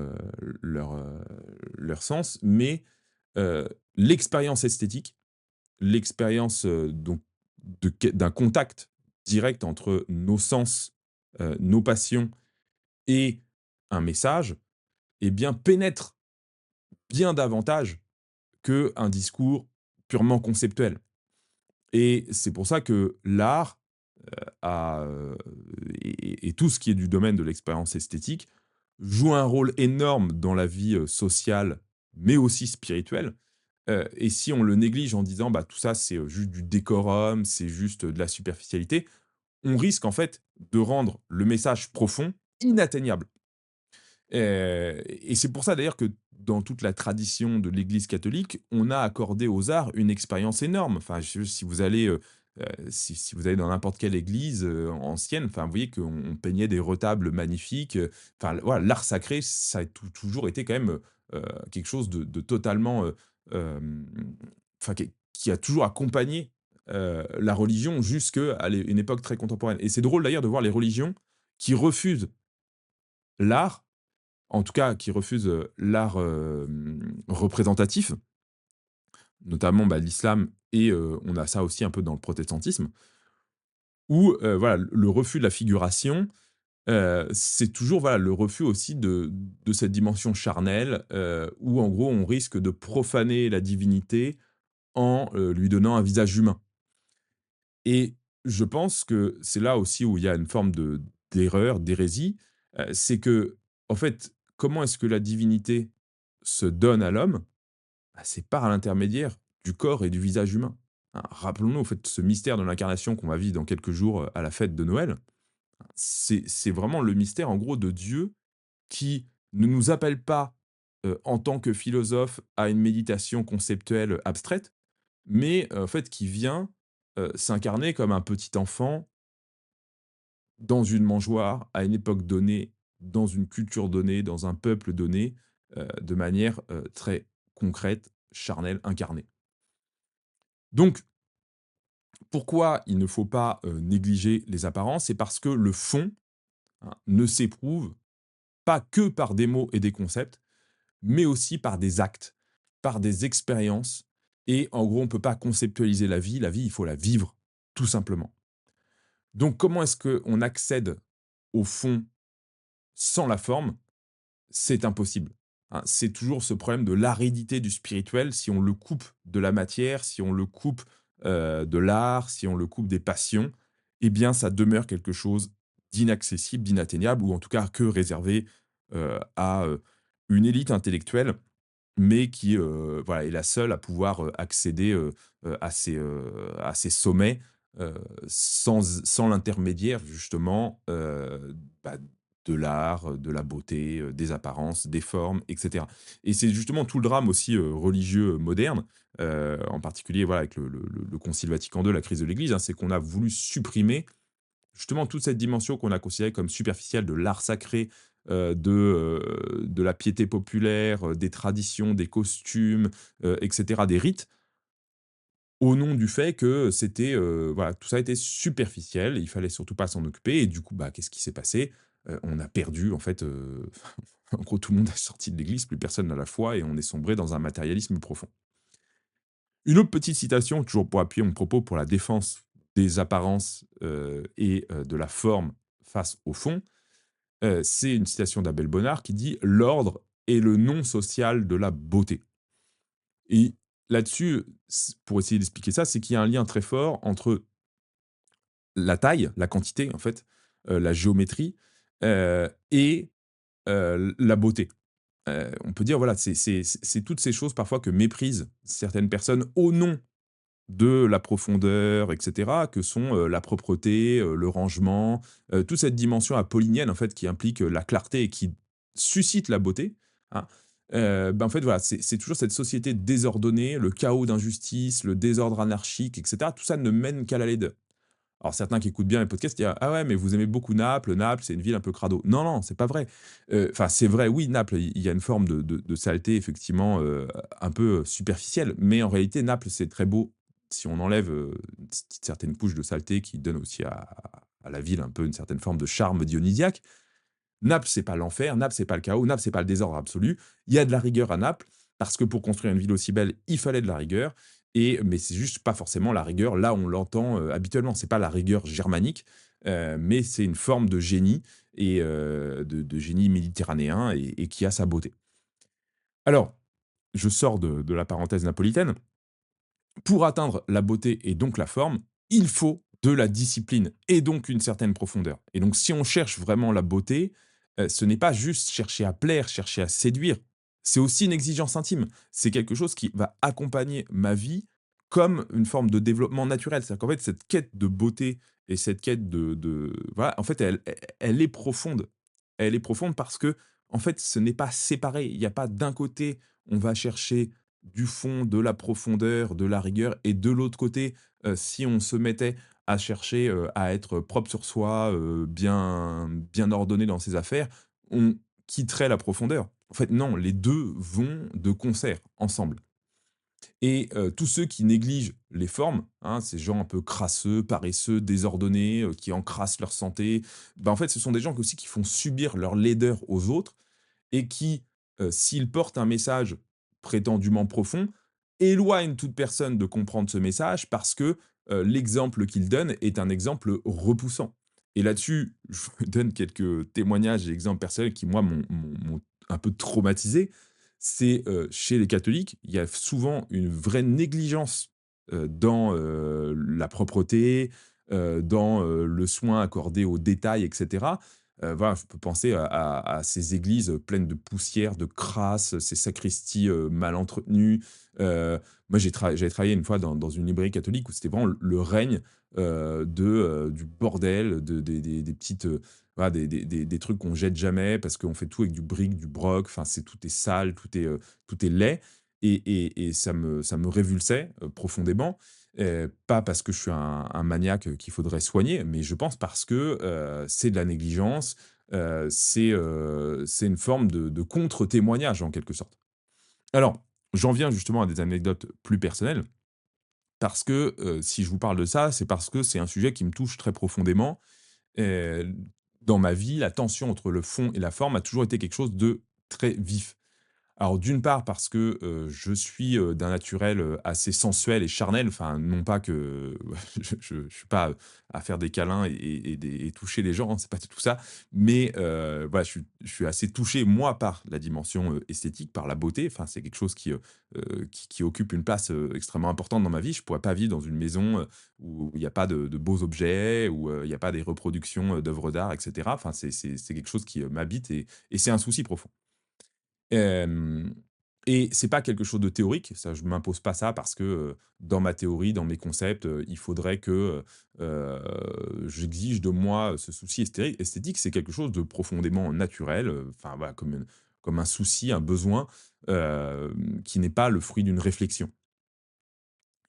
sens, mais l'expérience esthétique, l'expérience, donc d'un contact direct entre nos sens, nos passions et un message, eh bien, pénètre bien davantage qu'un discours purement conceptuel. Et c'est pour ça que l'art, a, et tout ce qui est du domaine de l'expérience esthétique joue un rôle énorme dans la vie, sociale, mais aussi spirituelle. Et si on le néglige en disant: «Bah, tout ça, c'est, juste du décorum, c'est juste, de la superficialité», on risque en fait de rendre le message profond inatteignable. Et c'est pour ça d'ailleurs que dans toute la tradition de l'Église catholique, on a accordé aux arts une expérience énorme. Enfin, je si vous allez, si vous allez dans n'importe quelle église, ancienne, enfin, vous voyez qu'on peignait des retables magnifiques, enfin, voilà, l'art sacré, ça a toujours été quand même, quelque chose de totalement, hem, enfin, qui a toujours accompagné, la religion jusqu'à une époque très contemporaine. Et c'est drôle d'ailleurs de voir les religions qui refusent l'art, en tout cas qui refusent, l'art, représentatif, notamment, bah, l'islam, et on a ça aussi un peu dans le protestantisme, où, voilà, le refus de la figuration, c'est toujours, voilà, le refus aussi de cette dimension charnelle, où en gros on risque de profaner la divinité en, lui donnant un visage humain. Et je pense que c'est là aussi où il y a une forme d'erreur, d'hérésie, c'est que, en fait, comment est-ce que la divinité se donne à l'homme? Bah, c'est par l'intermédiaire du corps et du visage humain. Hein, rappelons-nous, en fait, ce mystère de l'incarnation qu'on va vivre dans quelques jours, à la fête de Noël. C'est vraiment le mystère, en gros, de Dieu qui ne nous appelle pas, en tant que philosophe à une méditation conceptuelle abstraite, mais, en fait, qui vient, s'incarner comme un petit enfant dans une mangeoire, à une époque donnée, dans une culture donnée, dans un peuple donné, de manière, très concrète, charnelle, incarnée. Donc, pourquoi il ne faut pas, négliger les apparences? C'est parce que le fond, hein, ne s'éprouve pas que par des mots et des concepts, mais aussi par des actes, par des expériences. Et en gros, on ne peut pas conceptualiser la vie, il faut la vivre, tout simplement. Donc comment est-ce qu'on accède au fond sans la forme? C'est impossible, hein. C'est toujours ce problème de l'aridité du spirituel. Si on le coupe de la matière, si on le coupe, de l'art, si on le coupe des passions, eh bien, ça demeure quelque chose d'inaccessible, d'inatteignable, ou en tout cas que réservé, à, une élite intellectuelle, mais qui, voilà, est la seule à pouvoir, accéder, à ces sommets, heu, sans l'intermédiaire justement, bah, de l'art, de la beauté, des apparences, des formes, et cetera. Et c'est justement tout le drame aussi, religieux, moderne, en particulier, voilà, avec le Concile Vatican II, la crise de l'Église, hein, c'est qu'on a voulu supprimer justement toute cette dimension qu'on a considérée comme superficielle de l'art sacré, de la piété populaire, des traditions, des costumes, et cetera, des rites, au nom du fait que c'était, voilà, tout ça était superficiel, il fallait surtout pas s'en occuper. Et du coup, bah, qu'est-ce qui s'est passé? On a perdu en fait, en gros tout le monde est sorti de l'église, plus personne n'a la foi et on est sombré dans un matérialisme profond. Une autre petite citation, toujours pour appuyer mon propos, pour la défense des apparences, et de la forme face au fond, c'est une citation d'Abel Bonnard qui dit: «L'ordre est le nom social de la beauté». Et là-dessus, pour essayer d'expliquer ça, c'est qu'il y a un lien très fort entre la taille, la quantité en fait, la géométrie, et la beauté. On peut dire voilà, c'est toutes ces choses parfois que méprisent certaines personnes au nom de la profondeur, et cetera, que sont, la propreté, le rangement, toute cette dimension apollinienne, en fait, qui implique, la clarté et qui suscite la beauté, hein. En fait, voilà, c'est toujours cette société désordonnée, le chaos d'injustice, le désordre anarchique, et cetera. Tout ça ne mène qu'à la laideur. Alors certains qui écoutent bien les podcasts disent: «Ah ouais, mais vous aimez beaucoup Naples, Naples, c'est une ville un peu crado». Non, non, c'est pas vrai. Enfin, c'est vrai, oui, Naples, il y a une forme de saleté effectivement, un peu superficielle, mais en réalité, Naples, c'est très beau si on enlève, une certaine couche de saleté qui donne aussi à la ville un peu une certaine forme de charme dionysiaque. Naples, c'est pas l'enfer, Naples, c'est pas le chaos, Naples, c'est pas le désordre absolu. Il y a de la rigueur à Naples, parce que pour construire une ville aussi belle, il fallait de la rigueur. Mais c'est juste pas forcément la rigueur là où on l'entend, habituellement. C'est pas la rigueur germanique, mais c'est une forme de génie, et de génie méditerranéen, et qui a sa beauté. Alors, je sors de la parenthèse napolitaine. Pour atteindre la beauté et donc la forme, il faut de la discipline et donc une certaine profondeur. Et donc si on cherche vraiment la beauté, ce n'est pas juste chercher à plaire, chercher à séduire, c'est aussi une exigence intime. C'est quelque chose qui va accompagner ma vie comme une forme de développement naturel. C'est-à-dire qu'en fait, cette quête de beauté et cette quête de voilà, en fait, elle est profonde. Elle est profonde parce que en fait, ce n'est pas séparé. Il n'y a pas d'un côté, on va chercher du fond, de la profondeur, de la rigueur et de l'autre côté, si on se mettait à chercher, à être propre sur soi, bien ordonné dans ses affaires, on quitterait la profondeur. En fait, non, les 2 vont de concert, ensemble. Et tous ceux qui négligent les formes, hein, ces gens un peu crasseux, paresseux, désordonnés, qui encrassent leur santé, bah, en fait, ce sont des gens aussi qui font subir leur laideur aux autres et qui, s'ils portent un message prétendument profond, éloignent toute personne de comprendre ce message parce que, l'exemple qu'ils donnent est un exemple repoussant. Et là-dessus, je vous donne quelques témoignages et exemples personnels qui, moi, m'ont un peu traumatisé. C'est, chez les catholiques, il y a souvent une vraie négligence, dans, la propreté, dans, le soin accordé aux détails et cetera. Voilà, je peux penser à ces églises pleines de poussière, de crasse, ces sacristies, mal entretenues. Moi, j'avais travaillé une fois dans une librairie catholique où c'était vraiment le règne, du bordel, des petites, voilà, des trucs qu'on jette jamais parce qu'on fait tout avec du bric, du broc, enfin, tout est sale, tout est laid et ça me révulsait, profondément. Pas parce que je suis un maniaque, qu'il faudrait soigner, mais je pense parce que, c'est de la négligence, c'est une forme de contre-témoignage en quelque sorte. Alors, j'en viens justement à des anecdotes plus personnelles parce que, si je vous parle de ça, c'est parce que c'est un sujet qui me touche très profondément. Heu, Dans ma vie, la tension entre le fond et la forme a toujours été quelque chose de très vif. Alors d'une part parce que, je suis, d'un naturel, assez sensuel et charnel, enfin non pas que je suis pas, à faire des câlins et toucher les gens, hein, c'est pas du tout ça. Mais, voilà, je suis assez touché moi par la dimension, esthétique, par la beauté. Enfin c'est quelque chose qui occupe une place, extrêmement importante dans ma vie. Je pourrais pas vivre dans une maison, où il y a pas de beaux objets, où, il y a pas des reproductions, d'œuvres d'art et cetera. Enfin c'est quelque chose qui, m'habite et c'est un souci profond. Hem Et c'est pas quelque chose de théorique, ça je m'impose pas ça parce que, dans ma théorie, dans mes concepts, il faudrait que, j'exige de moi ce souci esthétique. C'est quelque chose de profondément naturel, enfin voilà, comme un souci, un besoin, qui n'est pas le fruit d'une réflexion.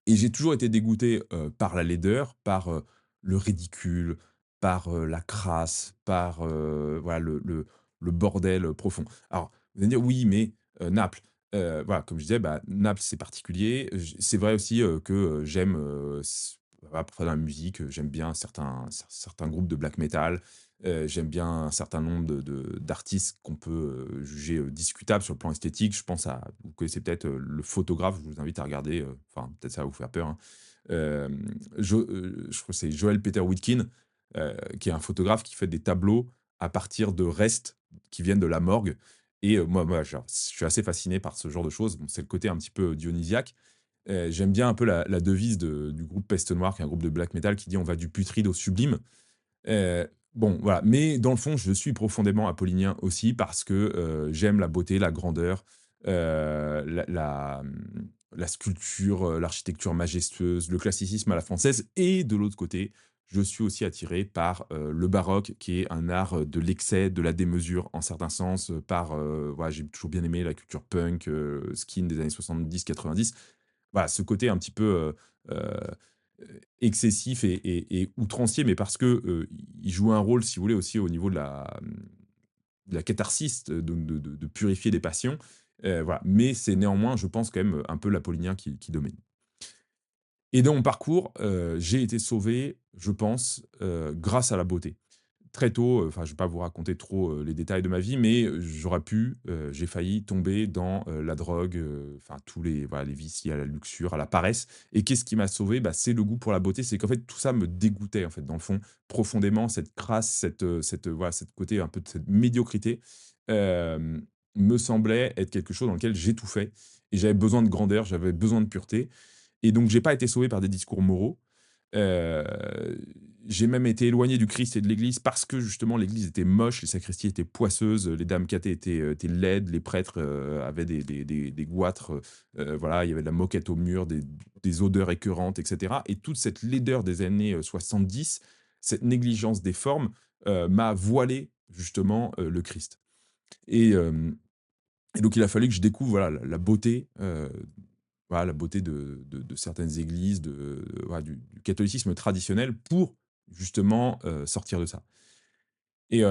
Et j'ai toujours été dégoûté, par la laideur, par, le ridicule, par, la crasse, par, voilà le bordel, profond. Alors, vous allez me dire: «Oui, mais, Naples», voilà, comme je disais, bah, Naples, c'est particulier. C'est vrai aussi, que, j'aime, voilà, pour faire de la musique, j'aime bien certains groupes de black metal, j'aime bien un certain nombre d'artistes qu'on peut, juger, discutables sur le plan esthétique. Je pense à vous connaissez peut-être, le photographe, je vous invite à regarder, enfin, peut-être ça va vous faire peur, hein. Je crois que c'est Joel Peter Witkin, qui est un photographe qui fait des tableaux à partir de restes qui viennent de la morgue et moi, genre, je suis assez fasciné par ce genre de choses. Bon, c'est le côté un petit peu dionysiaque. J'aime bien un peu la devise du groupe Peste Noire, qui est un groupe de black metal qui dit: «On va du putride au sublime». Bon, voilà, mais dans le fond, je suis profondément apollinien aussi parce que, j'aime la beauté, la grandeur, la sculpture, l'architecture majestueuse, le classicisme à la française et de l'autre côté, je suis aussi attiré par, le baroque qui est un art, de l'excès, de la démesure en certains sens, par, voilà, j'ai toujours bien aimé la culture punk, skin des années 70-90. Voilà, ce côté un petit peu, excessif et outrancier, mais parce que, il joue un rôle, si vous voulez, aussi au niveau de la catharsis, de purifier des passions, voilà. Mais c'est néanmoins, je pense, quand même, un peu l'apollinien qui domine. Et dans mon parcours, j'ai été sauvé, je pense, grâce à la beauté. Très tôt, enfin, je vais pas vous raconter trop, les détails de ma vie, mais j'aurais pu, j'ai failli tomber dans, la drogue, enfin tous les voilà, les vices liés à la luxure, à la paresse et qu'est-ce qui m'a sauvé? Bah, c'est le goût pour la beauté. C'est qu'en fait, tout ça me dégoûtait, en fait, dans le fond, profondément, cette crasse, voilà, cette côté un peu de cette médiocrité, hem, me semblait être quelque chose dans lequel j'étouffais et j'avais besoin de grandeur, j'avais besoin de pureté et donc j'ai pas été sauvé par des discours moraux. Heu, J'ai même été éloigné du Christ et de l'église parce que justement l'église était moche, les sacristies étaient poisseuses, les dames catées étaient laides, les prêtres, avaient des goitres, voilà, il y avait de la moquette au mur, des odeurs écœurantes et cetera et toute cette laideur des années, 70, cette négligence des formes, m'a voilé justement, le Christ et hem et donc il a fallu que je découvre, voilà, la beauté, voilà, la beauté de certaines églises, voilà, du catholicisme traditionnel pour justement, sortir de ça. Et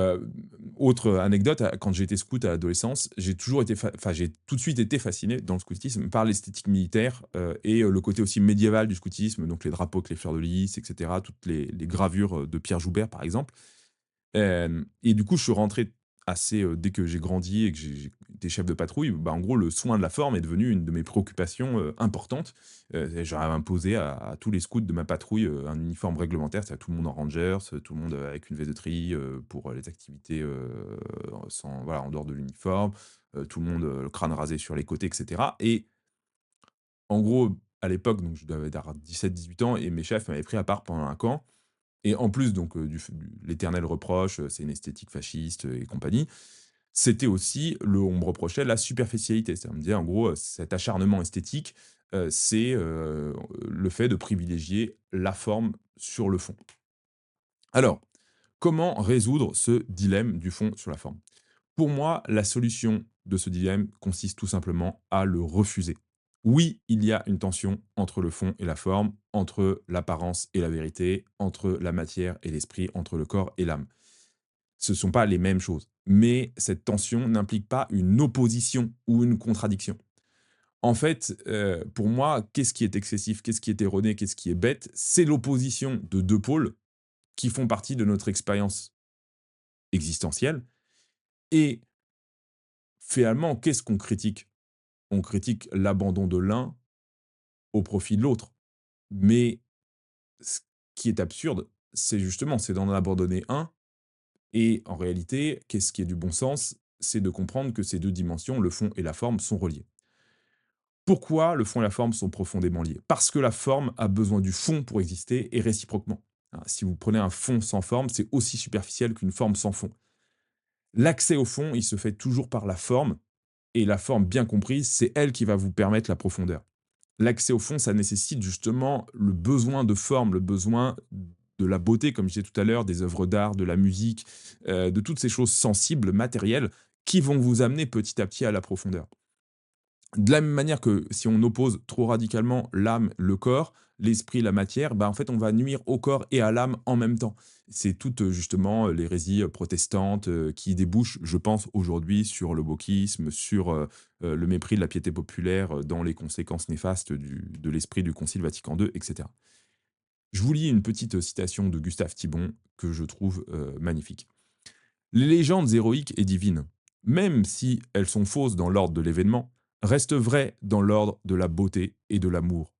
autre anecdote, quand j'ai été scout à l'adolescence, j'ai toujours été j'ai tout de suite été fasciné dans le scoutisme par l'esthétique militaire, et le côté aussi médiéval du scoutisme, donc les drapeaux avec les fleurs de lys et cetera, toutes les gravures, de Pierre Joubert, par exemple. Et du coup, je suis rentré assez, dès que j'ai grandi et que j'ai été chef de patrouille, bah, en gros, le soin de la forme est devenu une de mes préoccupations, importantes. Et j'aurais imposé à tous les scouts de ma patrouille, un uniforme réglementaire, c'est-à-dire tout le monde en rangers, tout le monde, avec une veste de treillis, pour, les activités, sans voilà, en dehors de l'uniforme, tout le monde, le crâne rasé sur les côtés et cetera et en gros, à l'époque, donc je devais avoir 17-18 ans et mes chefs m'avaient pris à part pendant un camp et en plus donc, du l'éternel reproche, c'est une esthétique fasciste, et compagnie. C'était aussi on me reprochait la superficialité. C'est-à-dire, on me disait en gros, cet acharnement esthétique, c'est, le fait de privilégier la forme sur le fond. Alors, comment résoudre ce dilemme du fond sur la forme? Pour moi, la solution de ce dilemme consiste tout simplement à le refuser. Oui, il y a une tension entre le fond et la forme, entre l'apparence et la vérité, entre la matière et l'esprit, entre le corps et l'âme. Ce ne sont pas les mêmes choses. Mais cette tension n'implique pas une opposition ou une contradiction. En fait, pour moi, qu'est-ce qui est excessif, qu'est-ce qui est erroné, qu'est-ce qui est bête? C'est l'opposition de 2 pôles qui font partie de notre expérience existentielle et finalement, qu'est-ce qu'on critique? On critique l'abandon de l'un au profit de l'autre. Mais ce qui est absurde, c'est justement, c'est d'en abandonner un et en réalité, qu'est-ce qui est du bon sens? C'est de comprendre que ces 2 dimensions, le fond et la forme, sont reliées. Pourquoi le fond et la forme sont profondément liés? Parce que la forme a besoin du fond pour exister et réciproquement. Hein, si vous prenez un fond sans forme, c'est aussi superficiel qu'une forme sans fond. L'accès au fond, il se fait toujours par la forme et la forme bien comprise, c'est elle qui va vous permettre la profondeur. L'accès au fond, ça nécessite justement le besoin de forme, le besoin de la beauté, comme je disais tout à l'heure, des œuvres d'art, de la musique, de toutes ces choses sensibles, matérielles, qui vont vous amener petit à petit à la profondeur. De la même manière que si on oppose trop radicalement l'âme, le corps, l'esprit, la matière, bah, en fait, on va nuire au corps et à l'âme en même temps. C'est toute, justement, l'hérésie, protestante, qui débouche, je pense, aujourd'hui sur le wokisme, sur, le mépris de la piété populaire, dans les conséquences néfastes de l'esprit du Concile Vatican II et cetera. Je vous lis une petite, citation de Gustave Thibon que je trouve, magnifique. Les légendes héroïques et divines, même si elles sont fausses dans l'ordre de l'événement, restent vraies dans l'ordre de la beauté et de l'amour.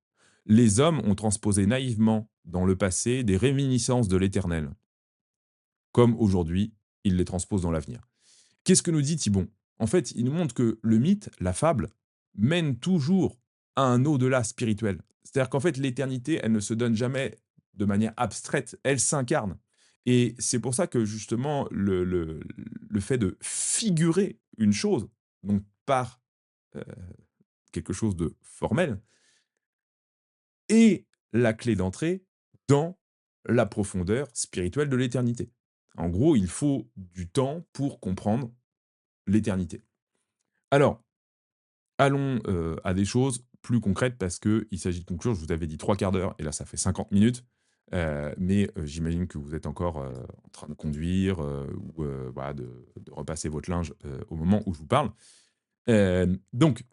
Les hommes ont transposé naïvement dans le passé des réminiscences de l'éternel, comme aujourd'hui, ils les transposent dans l'avenir. Qu'est-ce que nous dit Thibon? En fait, il nous montre que le mythe, la fable, mène toujours à un au-delà spirituel. C'est-à-dire qu'en fait, l'éternité, elle ne se donne jamais de manière abstraite, elle s'incarne. Et c'est pour ça que justement, le fait de figurer une chose, donc par euh, quelque chose de formel, est la clé d'entrée dans la profondeur spirituelle de l'éternité. En gros, il faut du temps pour comprendre l'éternité. Alors, allons, à des choses plus concrètes parce qu'il s'agit de conclure. Je vous avais dit 3/4 d'heure et là, ça fait 50 minutes. Mais, j'imagine que vous êtes encore, en train de conduire, ou, voilà, de repasser votre linge, au moment où je vous parle. Donc,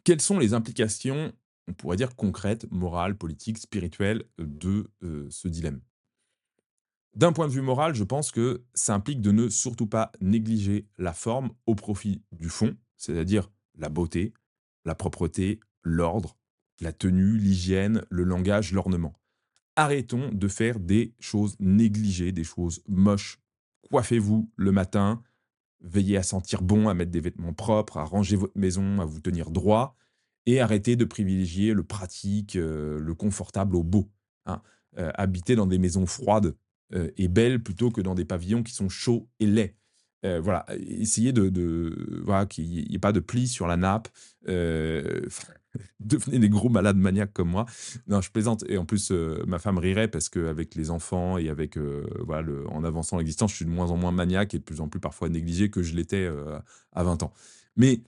quelles sont les implications, on pourrait dire concrètes, morales, politiques, spirituelles, de, ce dilemme? D'un point de vue moral, je pense que ça implique de ne surtout pas négliger la forme au profit du fond, c'est-à-dire la beauté, la propreté, l'ordre, la tenue, l'hygiène, le langage, l'ornement. Arrêtons de faire des choses négligées, des choses moches. Coiffez-vous le matin, veillez à sentir bon, à mettre des vêtements propres, à ranger votre maison, à vous tenir droit et arrêtez de privilégier le pratique, le confortable au beau, hein. habiter dans des maisons froides, et belles plutôt que dans des pavillons qui sont chauds et laids. Voilà, essayez de voilà, qu'il y ait pas de plis sur la nappe, enfin, devenez des gros malades maniaques comme moi. Non, je plaisante et en plus, ma femme rirait parce qu'avec les enfants et avec, voilà, en avançant l'existence, je suis de moins en moins maniaque et de plus en plus parfois négligé que je l'étais, à 20 ans. Mais,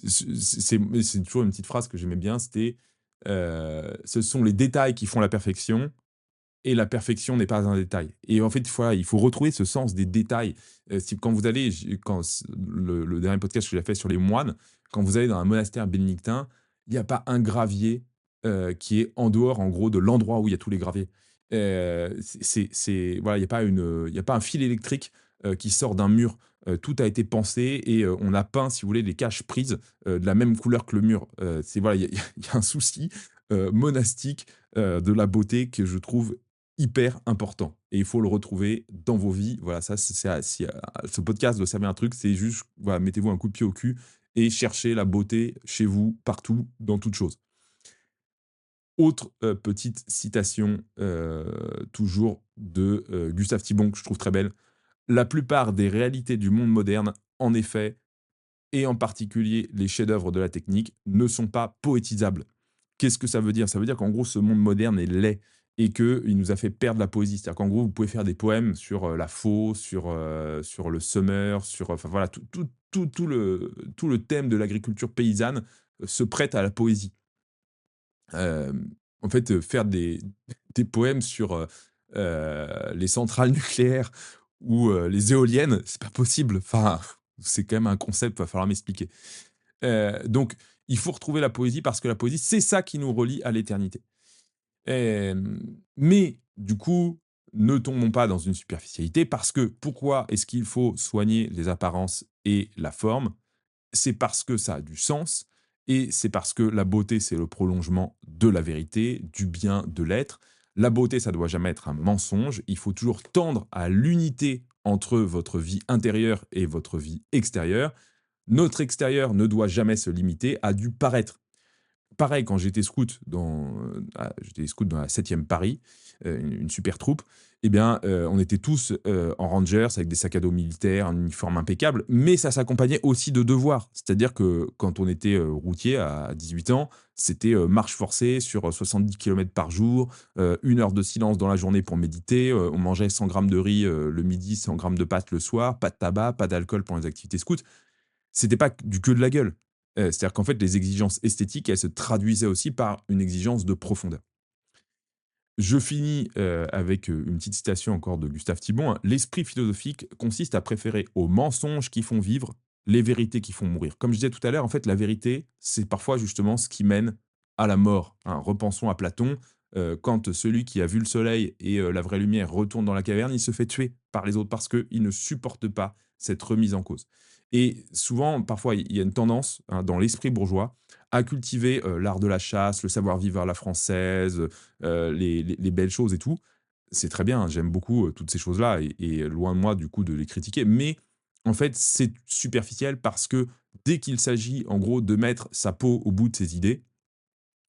c'est toujours une petite phrase que j'aimais bien, c'était, «Ce sont les détails qui font la perfection et la perfection n'est pas un détail» et en fait, voilà, il faut retrouver ce sens des détails. Si quand vous allez j quand s le dernier podcast que j'ai fait sur les moines, quand vous allez dans un monastère bénédictin, il y a pas un gravier, qui est en dehors, en gros, de l'endroit où il y a tous les graviers. C'est voilà, il y a pas un fil électrique, qui sort d'un mur. Tout a été pensé et on a peint, si vous voulez, les caches prises, de la même couleur que le mur. C'est voilà, il y a un souci, monastique, de la beauté que je trouve hyper important et il faut le retrouver dans vos vies. Voilà, ça, c'est si, ce podcast doit servir à un truc, c'est juste, voilà, mettez-vous un coup de pied au cul et cherchez la beauté chez vous, partout, dans toute chose. Autre, petite citation, toujours de, Gustave Thibon que je trouve très belle: «La plupart des réalités du monde moderne, en effet, et en particulier les chefs-d'œuvre de la technique, ne sont pas poétisables». Qu'est-ce que ça veut dire? Ça veut dire qu'en gros, ce monde moderne est laid et qu'il nous a fait perdre la poésie. C'est-à-dire qu'en gros, vous pouvez faire des poèmes sur, la faux, sur le semeur, sur, enfin voilà, tout le thème de l'agriculture paysanne, se prête à la poésie. En fait, faire des poèmes sur, les centrales nucléaires ou, les éoliennes, c'est pas possible. Enfin, c'est quand même un concept, va falloir m'expliquer. Donc il faut retrouver la poésie parce que la poésie, c'est ça qui nous relie à l'éternité. Mais du coup, ne tombons pas dans une superficialité parce que pourquoi est-ce qu'il faut soigner les apparences et la forme? C'est parce que ça a du sens et c'est parce que la beauté, c'est le prolongement de la vérité, du bien, de l'être. La beauté, ça doit jamais être un mensonge. Il faut toujours tendre à l'unité entre votre vie intérieure et votre vie extérieure. Notre extérieur ne doit jamais se limiter à du paraître. Pareil, quand j'étais scout dans la 7e Paris, une super troupe, eh bien, on était tous, en rangers avec des sacs à dos militaires, un uniforme impeccable, mais ça s'accompagnait aussi de devoirs. C'est-à-dire que quand on était, routier à 18 ans, c'était, marche forcée sur, 70 kilomètres par jour, 1 heure de silence dans la journée pour méditer, on mangeait 100 grammes de riz, le midi, 100 grammes de pâtes le soir, pas de tabac, pas d'alcool pendant les activités scouts. C'était pas du que de la gueule. C'est-à-dire qu'en fait, les exigences esthétiques, elles se traduisaient aussi par une exigence de profondeur. Je finis, avec, une petite citation encore de Gustave Thibon, hein: «L'esprit philosophique consiste à préférer aux mensonges qui font vivre, les vérités qui font mourir». Comme je disais tout à l'heure, en fait, la vérité, c'est parfois justement ce qui mène à la mort, hein. Repensons à Platon, quand celui qui a vu le soleil et la vraie lumière retourne dans la caverne, il se fait tuer par les autres parce qu'il ne supporte pas cette remise en cause. Et souvent, parfois, il y a une tendance, hein, dans l'esprit bourgeois à cultiver, l'art de la chasse, le savoir-vivre à la française, les belles choses et tout. C'est très bien, hein, j'aime beaucoup, toutes ces choses-là et loin de moi, du coup, de les critiquer. Mais en fait, c'est superficiel parce que dès qu'il s'agit, en gros, de mettre sa peau au bout de ses idées,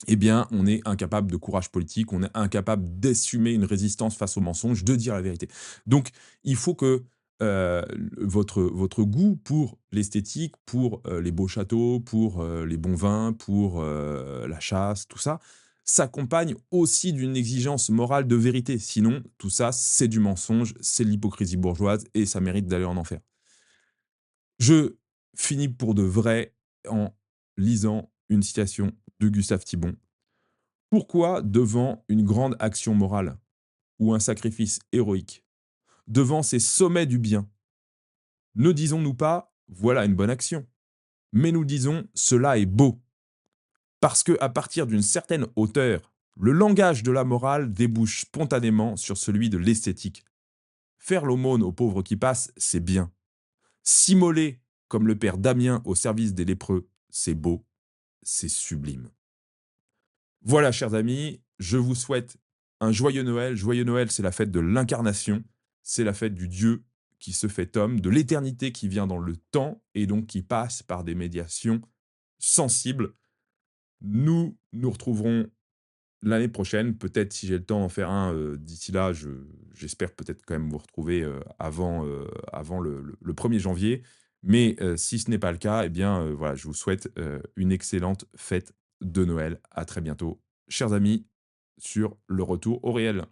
eh bien, on est incapable de courage politique, on est incapable d'assumer une résistance face aux mensonges, de dire la vérité. Donc, il faut que votre goût pour l'esthétique, pour les beaux châteaux, pour les bons vins, pour la chasse, tout ça, s'accompagne aussi d'une exigence morale de vérité. Sinon, tout ça, c'est du mensonge, c'est de l'hypocrisie bourgeoise et ça mérite d'aller en enfer. Je finis pour de vrai en lisant une citation de Gustave Thibon. Pourquoi devant une grande action morale ou un sacrifice héroïque, devant ces sommets du bien, ne disons-nous pas voilà une bonne action, mais nous disons cela est beau, parce que à partir d'une certaine hauteur, le langage de la morale débouche spontanément sur celui de l'esthétique. Faire l'aumône aux pauvres qui passent, c'est bien. S'immoler comme le père Damien au service des lépreux, c'est beau, c'est sublime. Voilà, chers amis, je vous souhaite un joyeux Noël. Joyeux Noël, c'est la fête de l'incarnation, c'est la fête du Dieu qui se fait homme, de l'éternité qui vient dans le temps et donc qui passe par des médiations sensibles. Nous nous retrouverons l'année prochaine, peut-être si j'ai le temps d'en faire un, d'ici là, j'espère peut-être quand même vous retrouver, avant le 1er janvier. Mais, si ce n'est pas le cas, eh bien, voilà, je vous souhaite, une excellente fête de Noël. À très bientôt, chers amis, sur le retour au réel.